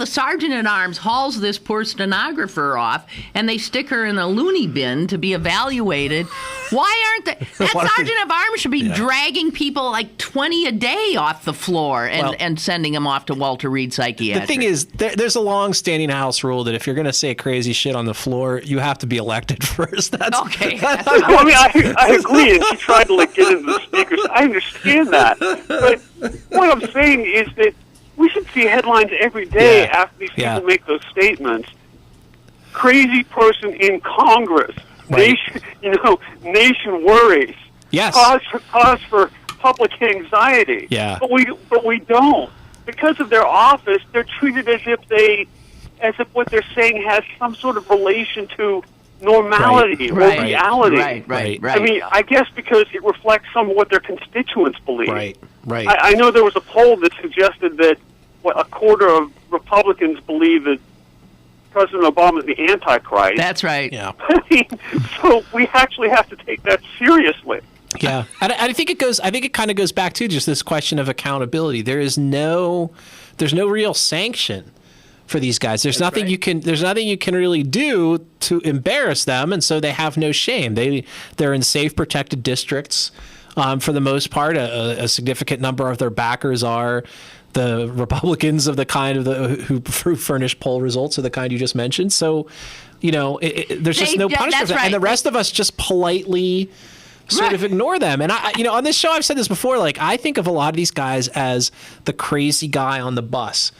sergeant-at-arms hauls this poor stenographer off, and they stick her in a loony bin to be evaluated. Why aren't they? That sergeant-at-arms should be dragging people like 20 a day off the floor and sending them off to Walter Reed Psychiatric. The thing is, there's a long-standing House rule that if you're going to say crazy shit on the floor, you have to be elected first. That's okay. I mean, I agree, and she tried to get into the speakers. I understand that, but what I'm saying is that we should see headlines every day after these people make those statements. Crazy person in Congress. Nation worries. Yes. Cause for public anxiety. Yeah. But we don't. Because of their office, they're treated as if what they're saying has some sort of relation to normality or reality. Right. I mean, I guess because it reflects some of what their constituents believe. Right. I know there was a poll that suggested that a quarter of Republicans believe that President Obama is the Antichrist. That's right. Yeah. I mean, so we actually have to take that seriously. Yeah, I think it kind of goes back to just this question of accountability. There's no real sanction for these guys. There's nothing you can really do to embarrass them, and so they have no shame. They're in safe, protected districts. For the most part, a significant number of their backers are the Republicans of the kind of who furnish poll results of the kind you just mentioned. So, there's just no punishment for that. And the rest of us just politely sort of ignore them. And on this show, I've said this before. Like, I think of a lot of these guys as the crazy guy on the bus.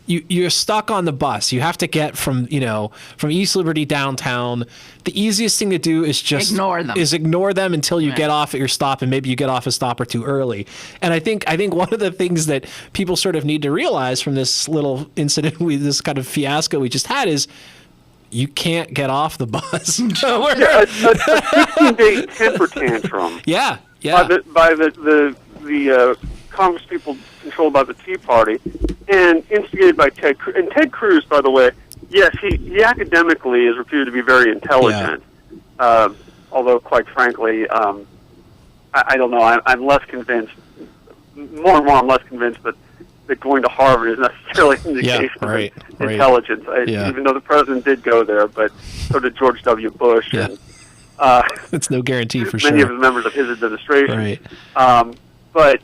You're stuck on the bus. You have to get from East Liberty downtown. The easiest thing to do is just ignore them until you get off at your stop, and maybe you get off a stop or two early. And I think one of the things that people sort of need to realize from this little incident, this kind of fiasco we just had, is you can't get off the bus. A 15-day temper tantrum. Yeah. By the Congress people controlled by the Tea Party, and instigated by Ted Cruz. And Ted Cruz, by the way, yes, he academically is reputed to be very intelligent. Although, quite frankly, I don't know. I'm less convinced. More and more, I'm less convinced that going to Harvard is necessarily an indication of intelligence. Even though the president did go there, but so did George W. Bush. Yeah. And, it's no guarantee for sure. Many of the members of his administration. Right. But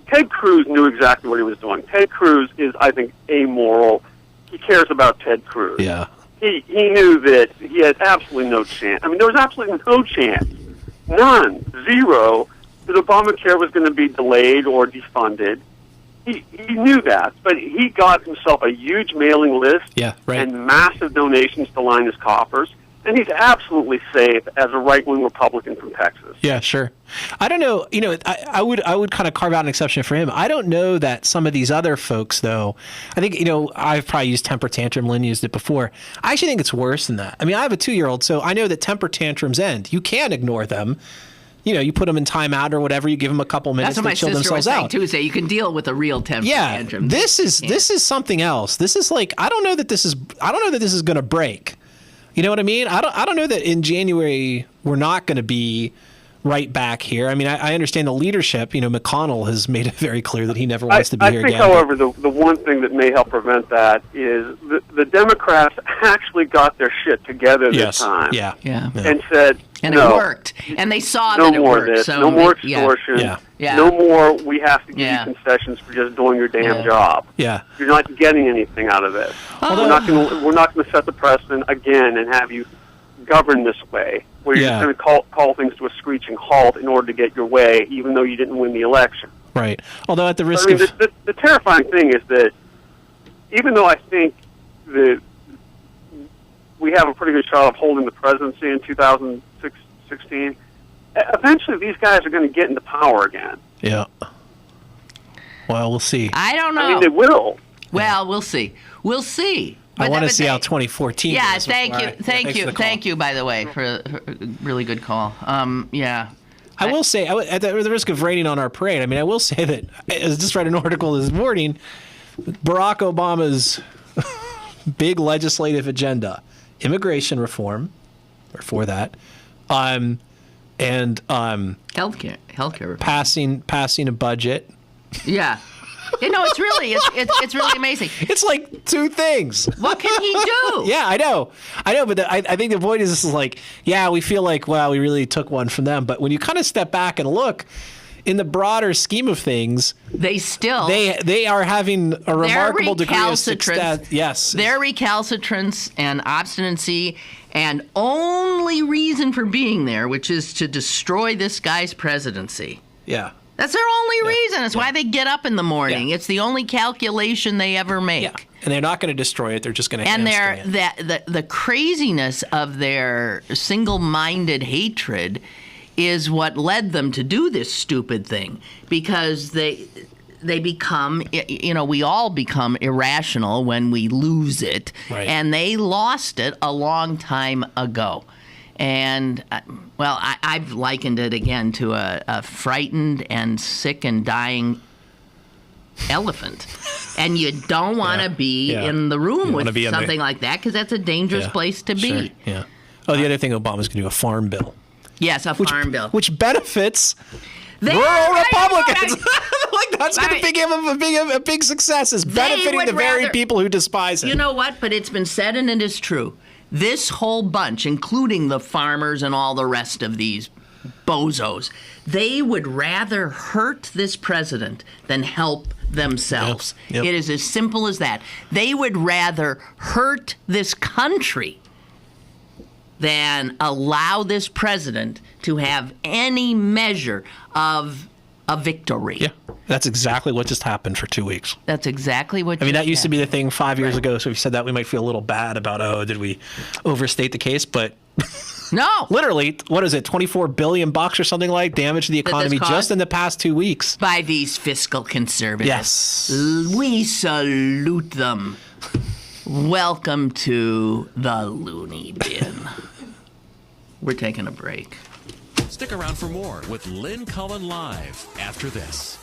Ted Cruz knew exactly what he was doing. Ted Cruz is, I think, amoral. He cares about Ted Cruz. Yeah. He knew that he had absolutely no chance. I mean, there was absolutely no chance, none, zero, that Obamacare was going to be delayed or defunded. He knew that, but he got himself a huge mailing list and massive donations to line his coffers. And he's absolutely safe as a right-wing Republican from Texas. Yeah, sure. I don't know. I would kind of carve out an exception for him. I don't know that some of these other folks, though. I think, I've probably used temper tantrum. Lynn used it before. I actually think it's worse than that. I mean, I have a 2-year-old, so I know that temper tantrums end. You can ignore them. You put them in timeout or whatever. You give them a couple minutes to chill themselves out. That's what my sister was saying, too. You can deal with a real temper tantrum. This is something else. This is like, I don't know that this is going to break. You know what I mean? I don't know that in January we're not going to be right back here. I mean, I understand the leadership. McConnell has made it very clear that he never wants to be here again. I think, however, the one thing that may help prevent that is the Democrats actually got their shit together this time. Yeah. And said, and it worked. And they saw that it worked. This, no more extortion. No more we have to give you concessions for just doing your damn job. Yeah. You're not getting anything out of this. We're not going to set the precedent again and have you govern this way, where you're just going to call things to a screeching halt in order to get your way, even though you didn't win the election. Right. Although at the risk of... The terrifying thing is that even though I think that we have a pretty good shot of holding the presidency in 2016, eventually these guys are going to get into power again. Yeah. Well, we'll see. I don't know. I mean, they will. Well, we'll see. We'll see. I want to see how 2014 Yeah, goes. thank you, by the way, for a really good call. Yeah. I will say, at the risk of raining on our parade, I mean, I will say that I just read an article this morning, Barack Obama's big legislative agenda, immigration reform, or for that, and healthcare reform. passing a budget. Yeah. It's really amazing. It's like two things. What can he do? Yeah, I know, but I think the point is, this is like, yeah, we feel like, wow, we really took one from them. But when you kind of step back and look, in the broader scheme of things, they are having a remarkable degree of success. Yes, their recalcitrance and obstinacy and only reason for being there, which is to destroy this guy's presidency. Yeah. That's their only reason. It's why they get up in the morning. Yeah. It's the only calculation they ever make. Yeah. And they're not going to destroy it. They're just going to hamstring it. And the craziness of their single-minded hatred is what led them to do this stupid thing, because they become, we all become irrational when we lose it. Right. And they lost it a long time ago. And, I've likened it again to a frightened and sick and dying elephant. And you don't want to be in the room with something like that, because that's a dangerous place to be. Sure. Yeah. Oh, the other thing Obama's going to do, a farm bill. Yes, farm bill. Which benefits rural Republicans. Like, that's going to give him a big success, is benefiting the very people who despise him. You know what? But it's been said, and it is true. This whole bunch, including the farmers and all the rest of these bozos, they would rather hurt this president than help themselves. Yep. It is as simple as that. They would rather hurt this country than allow this president to have any measure of a victory. Yeah, that's exactly what just happened for 2 weeks. That's exactly what. I mean, that used to be the thing 5 years ago. So if you said that, we might feel a little bad about, did we overstate the case? But no, literally, what is it, $24 billion or something like damage to the economy just in the past 2 weeks by these fiscal conservatives. Yes, we salute them. Welcome to the loony bin. We're taking a break. Stick around for more with Lynn Cullen live after this.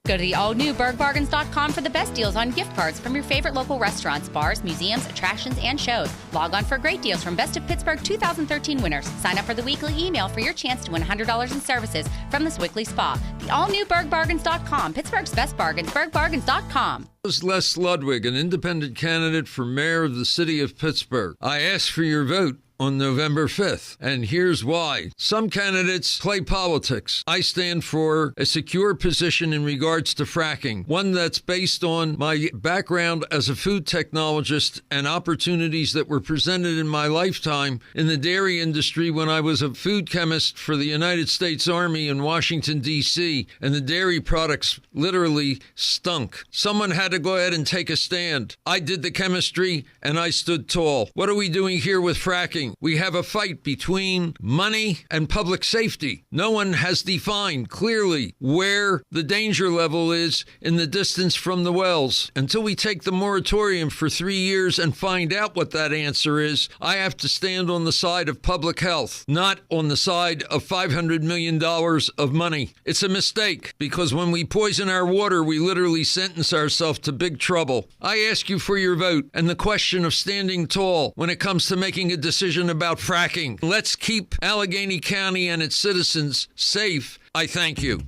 Go to the all-new bergbargains.com for the best deals on gift cards from your favorite local restaurants, bars, museums, attractions, and shows. Log on for great deals from Best of Pittsburgh 2013 winners. Sign up for the weekly email for your chance to win $100 in services from the Swickley Spa. The all-new bergbargains.com, Pittsburgh's best bargains, bergbargains.com. This is Les Ludwig, an independent candidate for mayor of the city of Pittsburgh. I ask for your vote on November 5th, and here's why. Some candidates play politics. I stand for a secure position in regards to fracking, one that's based on my background as a food technologist and opportunities that were presented in my lifetime in the dairy industry when I was a food chemist for the United States Army in Washington, D.C., and the dairy products literally stunk. Someone had to go ahead and take a stand. I did the chemistry, and I stood tall. What are we doing here with fracking? We have a fight between money and public safety. No one has defined clearly where the danger level is in the distance from the wells. Until we take the moratorium for 3 years and find out what that answer is, I have to stand on the side of public health, not on the side of $500 million of money. It's a mistake, because when we poison our water, we literally sentence ourselves to big trouble. I ask you for your vote and the question of standing tall when it comes to making a decision about fracking. Let's keep Allegheny County and its citizens safe. I thank you.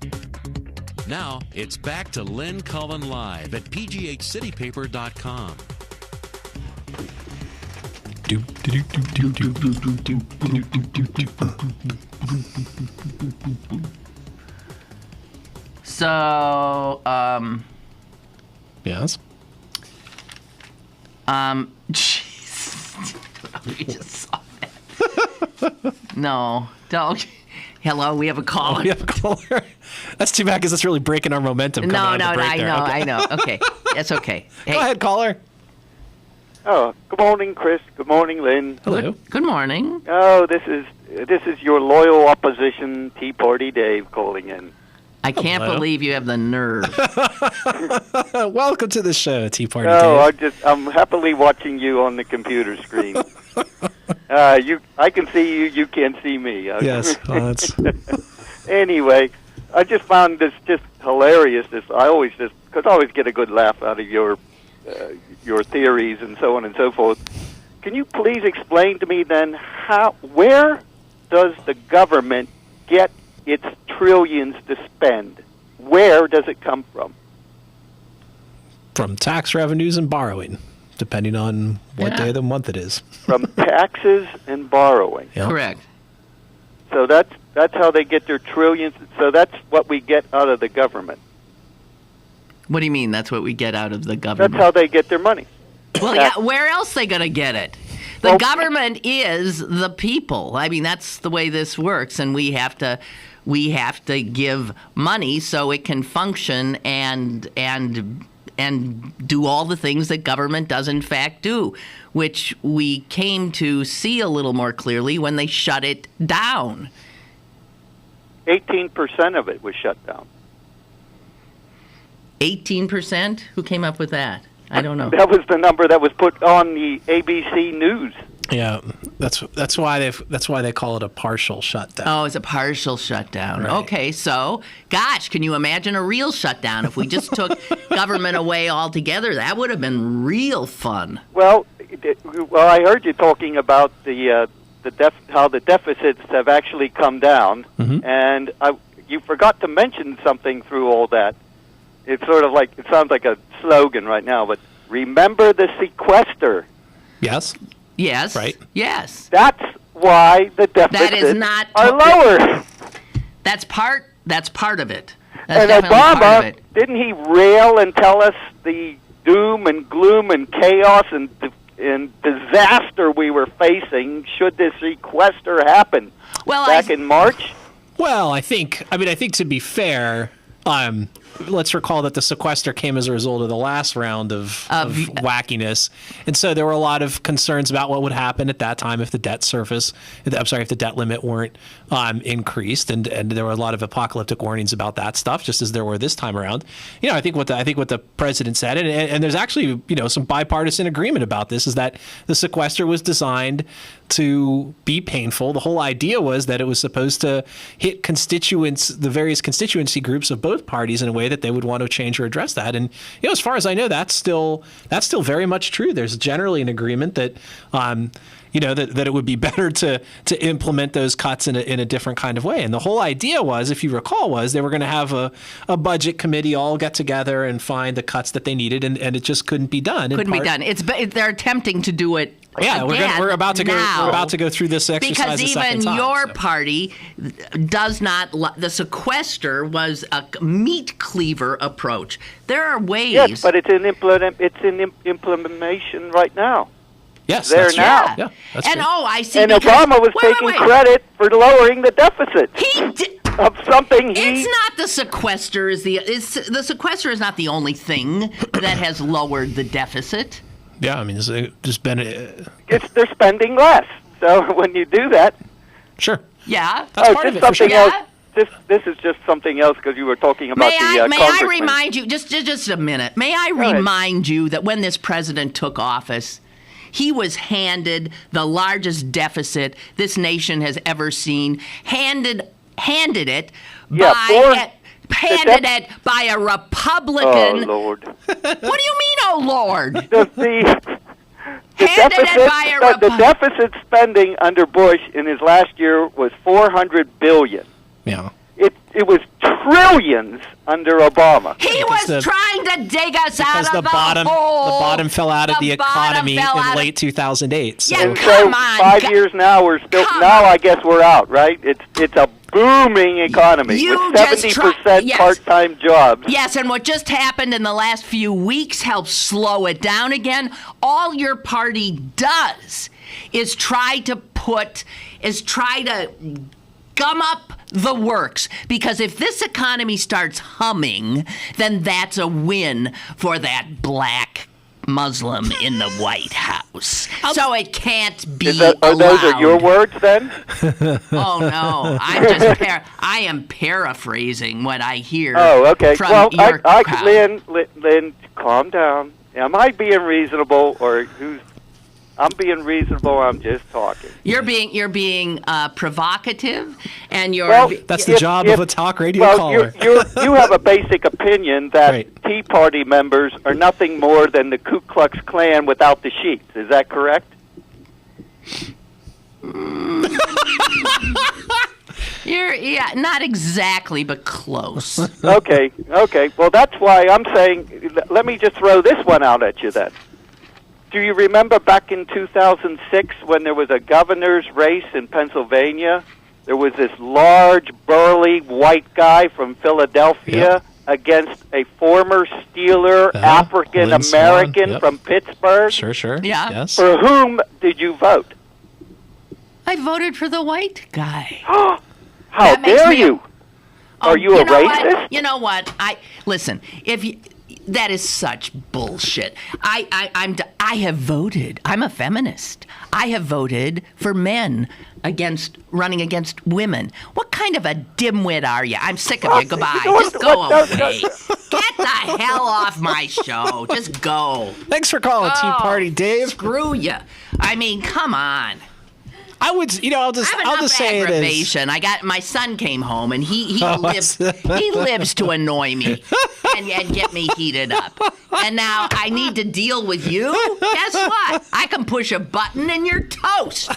Now, it's back to Lynn Cullen live at pghcitypaper.com. So, yes. Jeez. We just saw that. No, don't. Hello, we have a caller. Oh, we have a caller. That's too bad, because that's really breaking our momentum. I know. Okay, that's okay. Hey. Go ahead, caller. Oh, good morning, Chris. Good morning, Lynn. Hello. Good morning. Oh, this is your loyal opposition Tea Party Dave calling in. I can't believe you have the nerve. Welcome to the show, Tea Party Dave. I'm happily watching you on the computer screen. I can see you. You can't see me. Yes. Well, Anyway, I just found this just hilarious. Because I always get a good laugh out of your theories and so on and so forth. Can you please explain to me then where does the government get its trillions to spend? Where does it come from? From tax revenues and borrowing, depending on what day of the month it is. From taxes and borrowing. Yep. Correct. So that's how they get their trillions. So that's what we get out of the government. What do you mean that's what we get out of the government? That's how they get their money. Well, yeah, where else they going to get it? The government is the people. I mean, that's the way this works, and we have to give money so it can function and do all the things that government does in fact do, which we came to see a little more clearly when they shut it down. 18% of it was shut down. 18%? Who came up with that? I don't know. That was the number that was put on the ABC News. Yeah, that's why they call it a partial shutdown. Oh, it's a partial shutdown. Right. Okay, so, gosh, can you imagine a real shutdown if we just took government away altogether? That would have been real fun. Well, I heard you talking about how the deficits have actually come down, and you forgot to mention something through all that. It's sort of like, it sounds like a slogan right now, but remember the sequester. Yes. Yes. Right. Yes. That's why the deficits are lower. That's part of it. That's and definitely Obama, part of it. didn't he rail and tell us the doom and gloom and chaos and disaster we were facing should this sequester happen back in March? Well, I think to be fair, let's recall that the sequester came as a result of the last round of wackiness, and so there were a lot of concerns about what would happen at that time if the debt if the debt limit weren't increased, and there were a lot of apocalyptic warnings about that stuff, just as there were this time around. You know, I think what the president said, and there's actually some bipartisan agreement about this, is that the sequester was designed to be painful. The whole idea was that it was supposed to hit the various constituency groups of both parties in a way that they would want to change or address that. And as far as I know, that's still very much true. There's generally an agreement that that it would be better to implement those cuts in a different kind of way. And the whole idea was, if you recall, was they were going to have a budget committee all get together and find the cuts that they needed, and it just couldn't be done. Couldn't be done. They're attempting to do it. Yeah, we're about to go through this exercise because even your party does not. The sequester was a meat cleaver approach. There are ways. Yes, but it's in implementation right now. Yes, there now. Yeah, that's and true. I see. And Obama was taking credit for lowering the deficit. He did. Of something It's not the sequester. The sequester is not the only thing that has lowered the deficit. Yeah, I mean, it's just been. They're spending less. So when you do that, sure. Yeah, that's part of it. Something sure. else. This is just something else because you were talking about May I remind you, just a minute? May I remind you that when this president took office, he was handed the largest deficit this nation has ever seen. Handed it by a Republican. Oh, Lord. What do you mean, oh, Lord? The deficit spending under Bush in his last year was $400 billion. Yeah. It was trillions under Obama. He was trying to dig us out of the hole. The bottom fell out of the economy in late 2008. So. Yeah, come on. 5 years now, we're still. Now I guess we're out, right? It's a booming economy with 70% part-time jobs. Yes, and what just happened in the last few weeks helps slow it down again. All your party does is try to gum up the works, because if this economy starts humming, then that's a win for that black Muslim in the White House. So it can't be those are your words then? Oh, no. I am paraphrasing what I hear. Oh, okay. From your crowd. Lynn, calm down. Am I being reasonable, or I'm being reasonable? I'm just talking. You're being provocative, and you're. Well, that's the job of a talk radio caller. You have a basic opinion that Tea Party members are nothing more than the Ku Klux Klan without the sheets. Is that correct? Not exactly, but close. Okay. Well, that's why I'm saying, let me just throw this one out at you then. Do you remember back in 2006 when there was a governor's race in Pennsylvania? There was this large, burly white guy from Philadelphia against a former Steeler African-American from Pittsburgh. Sure. Yeah. Yes. For whom did you vote? I voted for the white guy. How dare you? Are you a racist? What? You know what? Listen. That is such bullshit. I have voted. I'm a feminist. I have voted for men running against women. What kind of a dimwit are you? I'm sick of you. Goodbye. Just go away. Get the hell off my show. Just go. Thanks for calling Tea Party, Dave. Screw you. I mean, come on. I'll just say it is. I got my son came home and he lives to annoy me and get me heated up. And now I need to deal with you. Guess what? I can push a button and you're toast.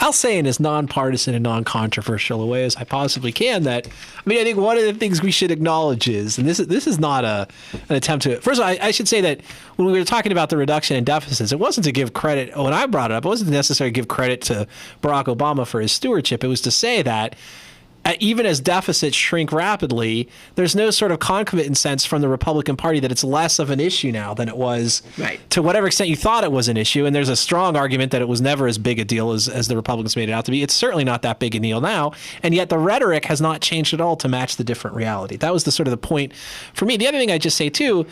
I'll say in as nonpartisan and non-controversial a way as I possibly can I think one of the things we should acknowledge is, and this is not an attempt to, first of all, I should say that when we were talking about the reduction in deficits, it wasn't to give credit, when I brought it up, it wasn't necessarily to give credit to Barack Obama for his stewardship. It was to say that even as deficits shrink rapidly, there's no sort of concomitant sense from the Republican Party that it's less of an issue now than it was to whatever extent you thought it was an issue. And there's a strong argument that it was never as big a deal as the Republicans made it out to be. It's certainly not that big a deal now. And yet the rhetoric has not changed at all to match the different reality. That was the sort of the point for me. The other thing I just say, too,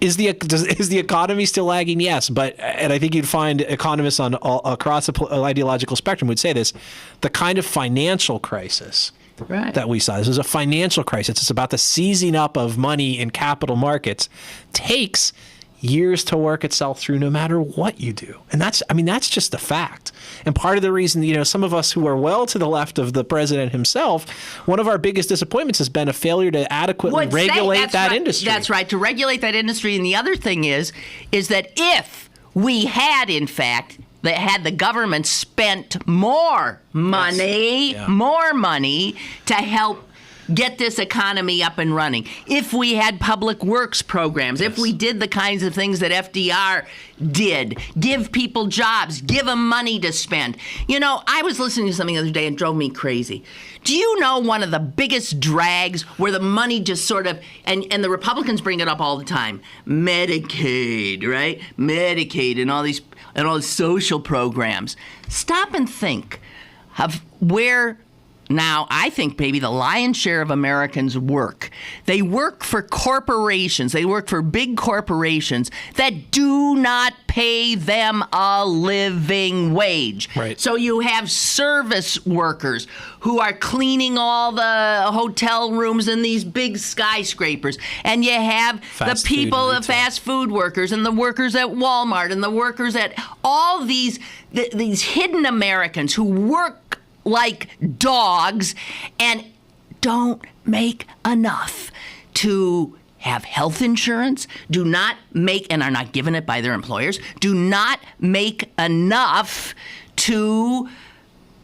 is the economy still lagging? Yes, and I think you'd find economists across the ideological spectrum would say this: the kind of financial crisis that we saw. This was a financial crisis. It's about the seizing up of money in capital markets. Takes years to work itself through, no matter what you do, and that's just a fact. And part of the reason, some of us who are well to the left of the president himself, one of our biggest disappointments has been a failure to adequately regulate that industry. That's right, to regulate that industry. And the other thing is that if we had, in fact, had the government spent more money to help get this economy up and running, if we had public works programs, if we did the kinds of things that FDR did, give people jobs, give them money to spend. I was listening to something the other day and it drove me crazy. Do you know one of the biggest drags where the money just sort of, and the Republicans bring it up all the time, Medicaid, right? Medicaid and all these social programs. Stop and think of where. Now, I think maybe the lion's share of Americans work. They work for corporations. They work for big corporations that do not pay them a living wage. Right. So you have service workers who are cleaning all the hotel rooms in these big skyscrapers. And you have the fast food workers and the workers at Walmart and the workers at all these hidden Americans who work like dogs and don't make enough to have health insurance, do not make, and are not given it by their employers, do not make enough to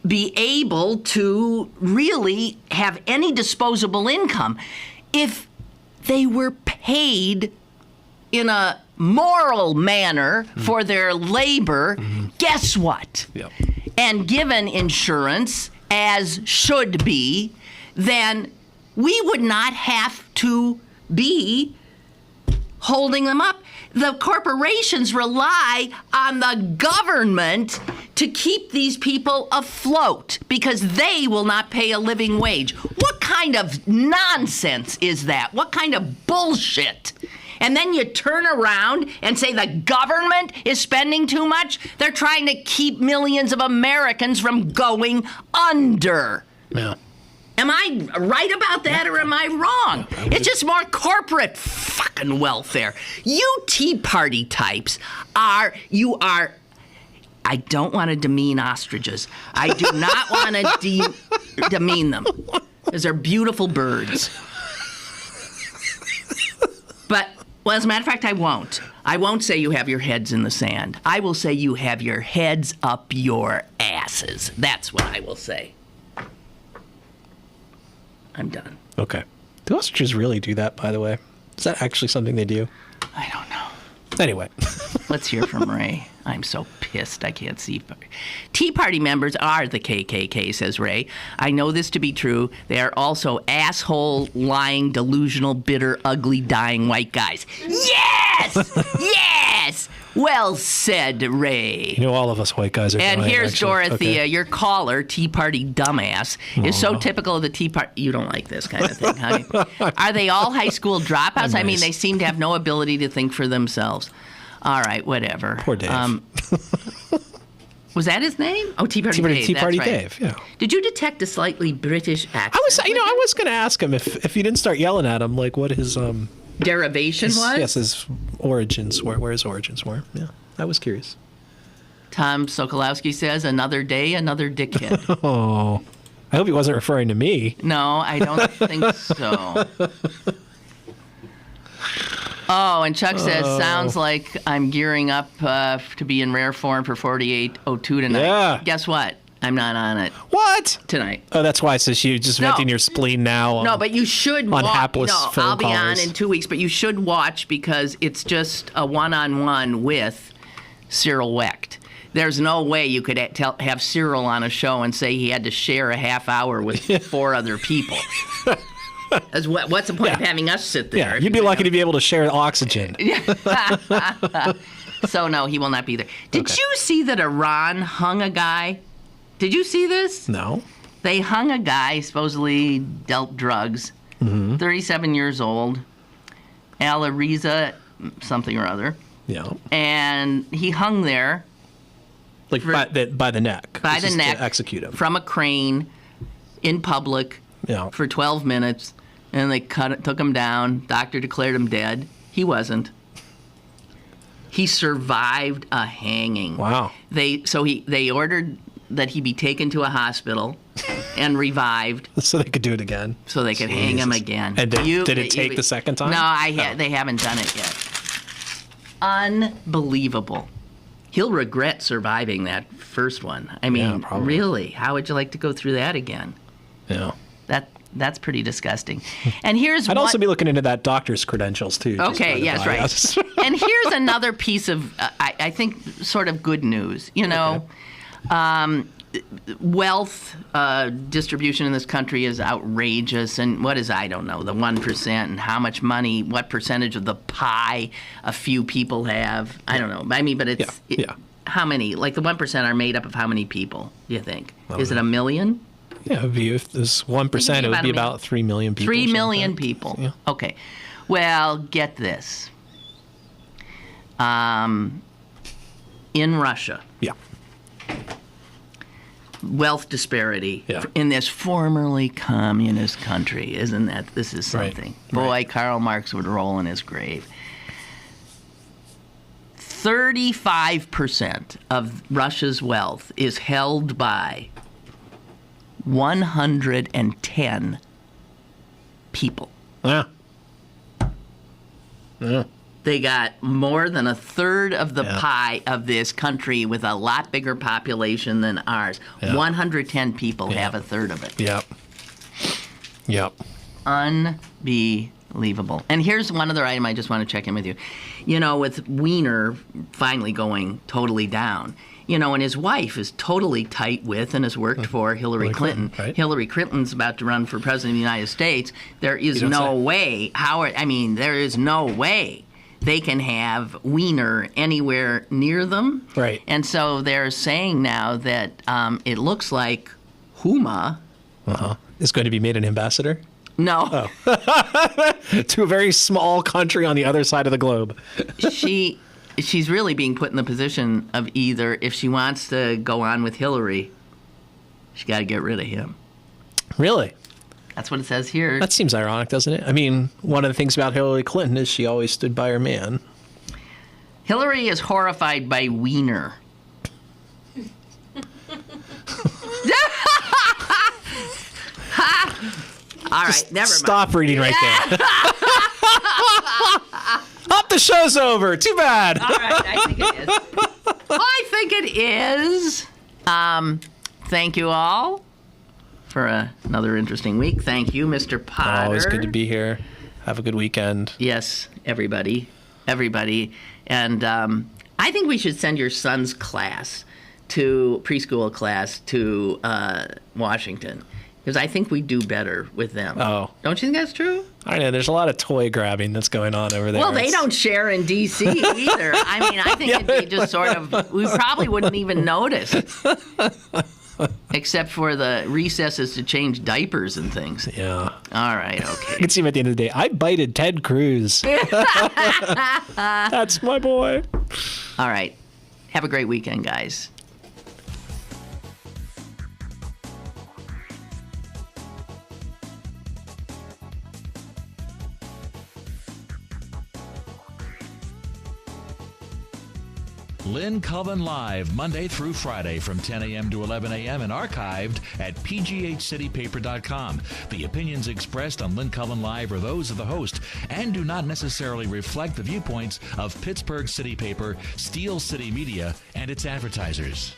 be able to really have any disposable income. If they were paid in a moral manner for their labor, guess what? Yep. And given insurance, as should be, then we would not have to be holding them up. The corporations rely on the government to keep these people afloat because they will not pay a living wage. What kind kind of nonsense is that? What kind of bullshit? And then you turn around and say the government is spending too much? They're trying to keep millions of Americans from going under. Yeah. Am I right about that or am I wrong? It's just more corporate fucking welfare. You Tea Party types are, I don't want to demean ostriches. I do not want to demean them because they're beautiful birds. But, well, as a matter of fact, I won't. I won't say you have your heads in the sand. I will say you have your heads up your asses. That's what I will say. I'm done. Okay. Do ostriches really do that, by the way? Is that actually something they do? I don't know. Anyway. Let's hear from Ray. I'm so pissed I can't see. Tea Party members are the KKK, says Ray. I know this to be true. They are also asshole, lying, delusional, bitter, ugly, dying white guys. Yes! Yes! Well said, Ray. You know, all of us white guys are And dying, here's actually. Dorothea, Okay. your caller, Tea Party dumbass, is so typical of the Tea Party. You don't like this kind of thing, huh? Are they all high school dropouts? I mean, they seem to have no ability to think for themselves. All right, whatever. Poor Dave. Was that his name? Oh, Tea Party Dave. Tea That's Party right. Dave, yeah. Did you detect a slightly British accent? I was going to ask him if you didn't start yelling at him, like what his derivation was? Yes, his origins were. Where his origins were. Yeah, I was curious. Tom Sokolowski says, another day, another dickhead. Oh, I hope he wasn't referring to me. No, I don't think so. Oh, and Chuck says, sounds like I'm gearing up to be in rare form for 4802 tonight. Yeah. Guess what? I'm not on it. What? Tonight. Oh, that's why. So you're just venting your spleen now. No, but you should on watch. hapless No, phone I'll be callers. on in 2 weeks, but you should watch because it's just a one-on-one with Cyril Wecht. There's no way you could have Cyril on a show and say he had to share a half hour with 4 other people. What's the point of having us sit there? Yeah, you'd be lucky to be able to share oxygen. So, no, he will not be there. Did you see that Iran hung a guy? Did you see this? No. They hung a guy, supposedly dealt drugs, 37 years old, Alireza something or other. Yeah. And he hung there. Like by the neck. By the neck. To execute him. From a crane in public for 12 minutes. And they took him down. Doctor declared him dead. He wasn't. He survived a hanging. Wow. They ordered that he be taken to a hospital and revived. So they could do it again. So they could hang him again. And did it take the second time? No, they haven't done it yet. Unbelievable. He'll regret surviving that first one. I mean, really, how would you like to go through that again? Yeah. That's pretty disgusting. And here's I'd also be looking into that doctor's credentials, too. Okay, yes, right. And here's another piece of, I think, sort of good news. You know, wealth distribution in this country is outrageous. And what is, I don't know, the 1% and how much money, what percentage of the pie a few people have. I don't know. I mean, but it's, how many? Like the 1% are made up of how many people, do you think? Is it 1 million? Yeah, if there's 1%, it would be about 3 million people. 3 million people. Yeah. Okay. Well, get this. In Russia. Yeah. Wealth disparity in this formerly communist country. Isn't that, this is something. Right. Boy, Karl Marx would roll in his grave. 35% of Russia's wealth is held by 110 people. Yeah. Yeah. They got more than a third of the pie of this country with a lot bigger population than ours. 110 people have a third of it. Yep. Unbelievable. And here's one other item I just want to check in with you. You know, with Weiner finally going totally down, you know, and his wife is totally tight with and has worked for Hillary Clinton. Right? Hillary Clinton's about to run for president of the United States. There is no way, there is no way they can have Weiner anywhere near them. Right. And so they're saying now that it looks like Huma is going to be made an ambassador? No. Oh. To a very small country on the other side of the globe. She's really being put in the position of either, if she wants to go on with Hillary, she got to get rid of him. Really? That's what it says here. That seems ironic, doesn't it? I mean, one of the things about Hillary Clinton is she always stood by her man. Hillary is horrified by Weiner. All right, never mind. Stop reading right there. The show's over. Too bad. All right, I think it is. I think it is. Thank you all for another interesting week. Thank you, Mr. Potter. Always good to be here. Have a good weekend. Yes, everybody. And I think we should send your son's preschool class to Washington. Because I think we do better with them. Oh. Don't you think that's true? I know. There's a lot of toy grabbing that's going on over there. Well, they don't share in D.C. either. I mean, I think it'd be just sort of, we probably wouldn't even notice. Except for the recesses to change diapers and things. Yeah. All right, okay. I can see him at the end of the day. I bited Ted Cruz. That's my boy. All right. Have a great weekend, guys. Lynn Cullen Live, Monday through Friday from 10 a.m. to 11 a.m. and archived at pghcitypaper.com. The opinions expressed on Lynn Cullen Live are those of the host and do not necessarily reflect the viewpoints of Pittsburgh City Paper, Steel City Media, and its advertisers.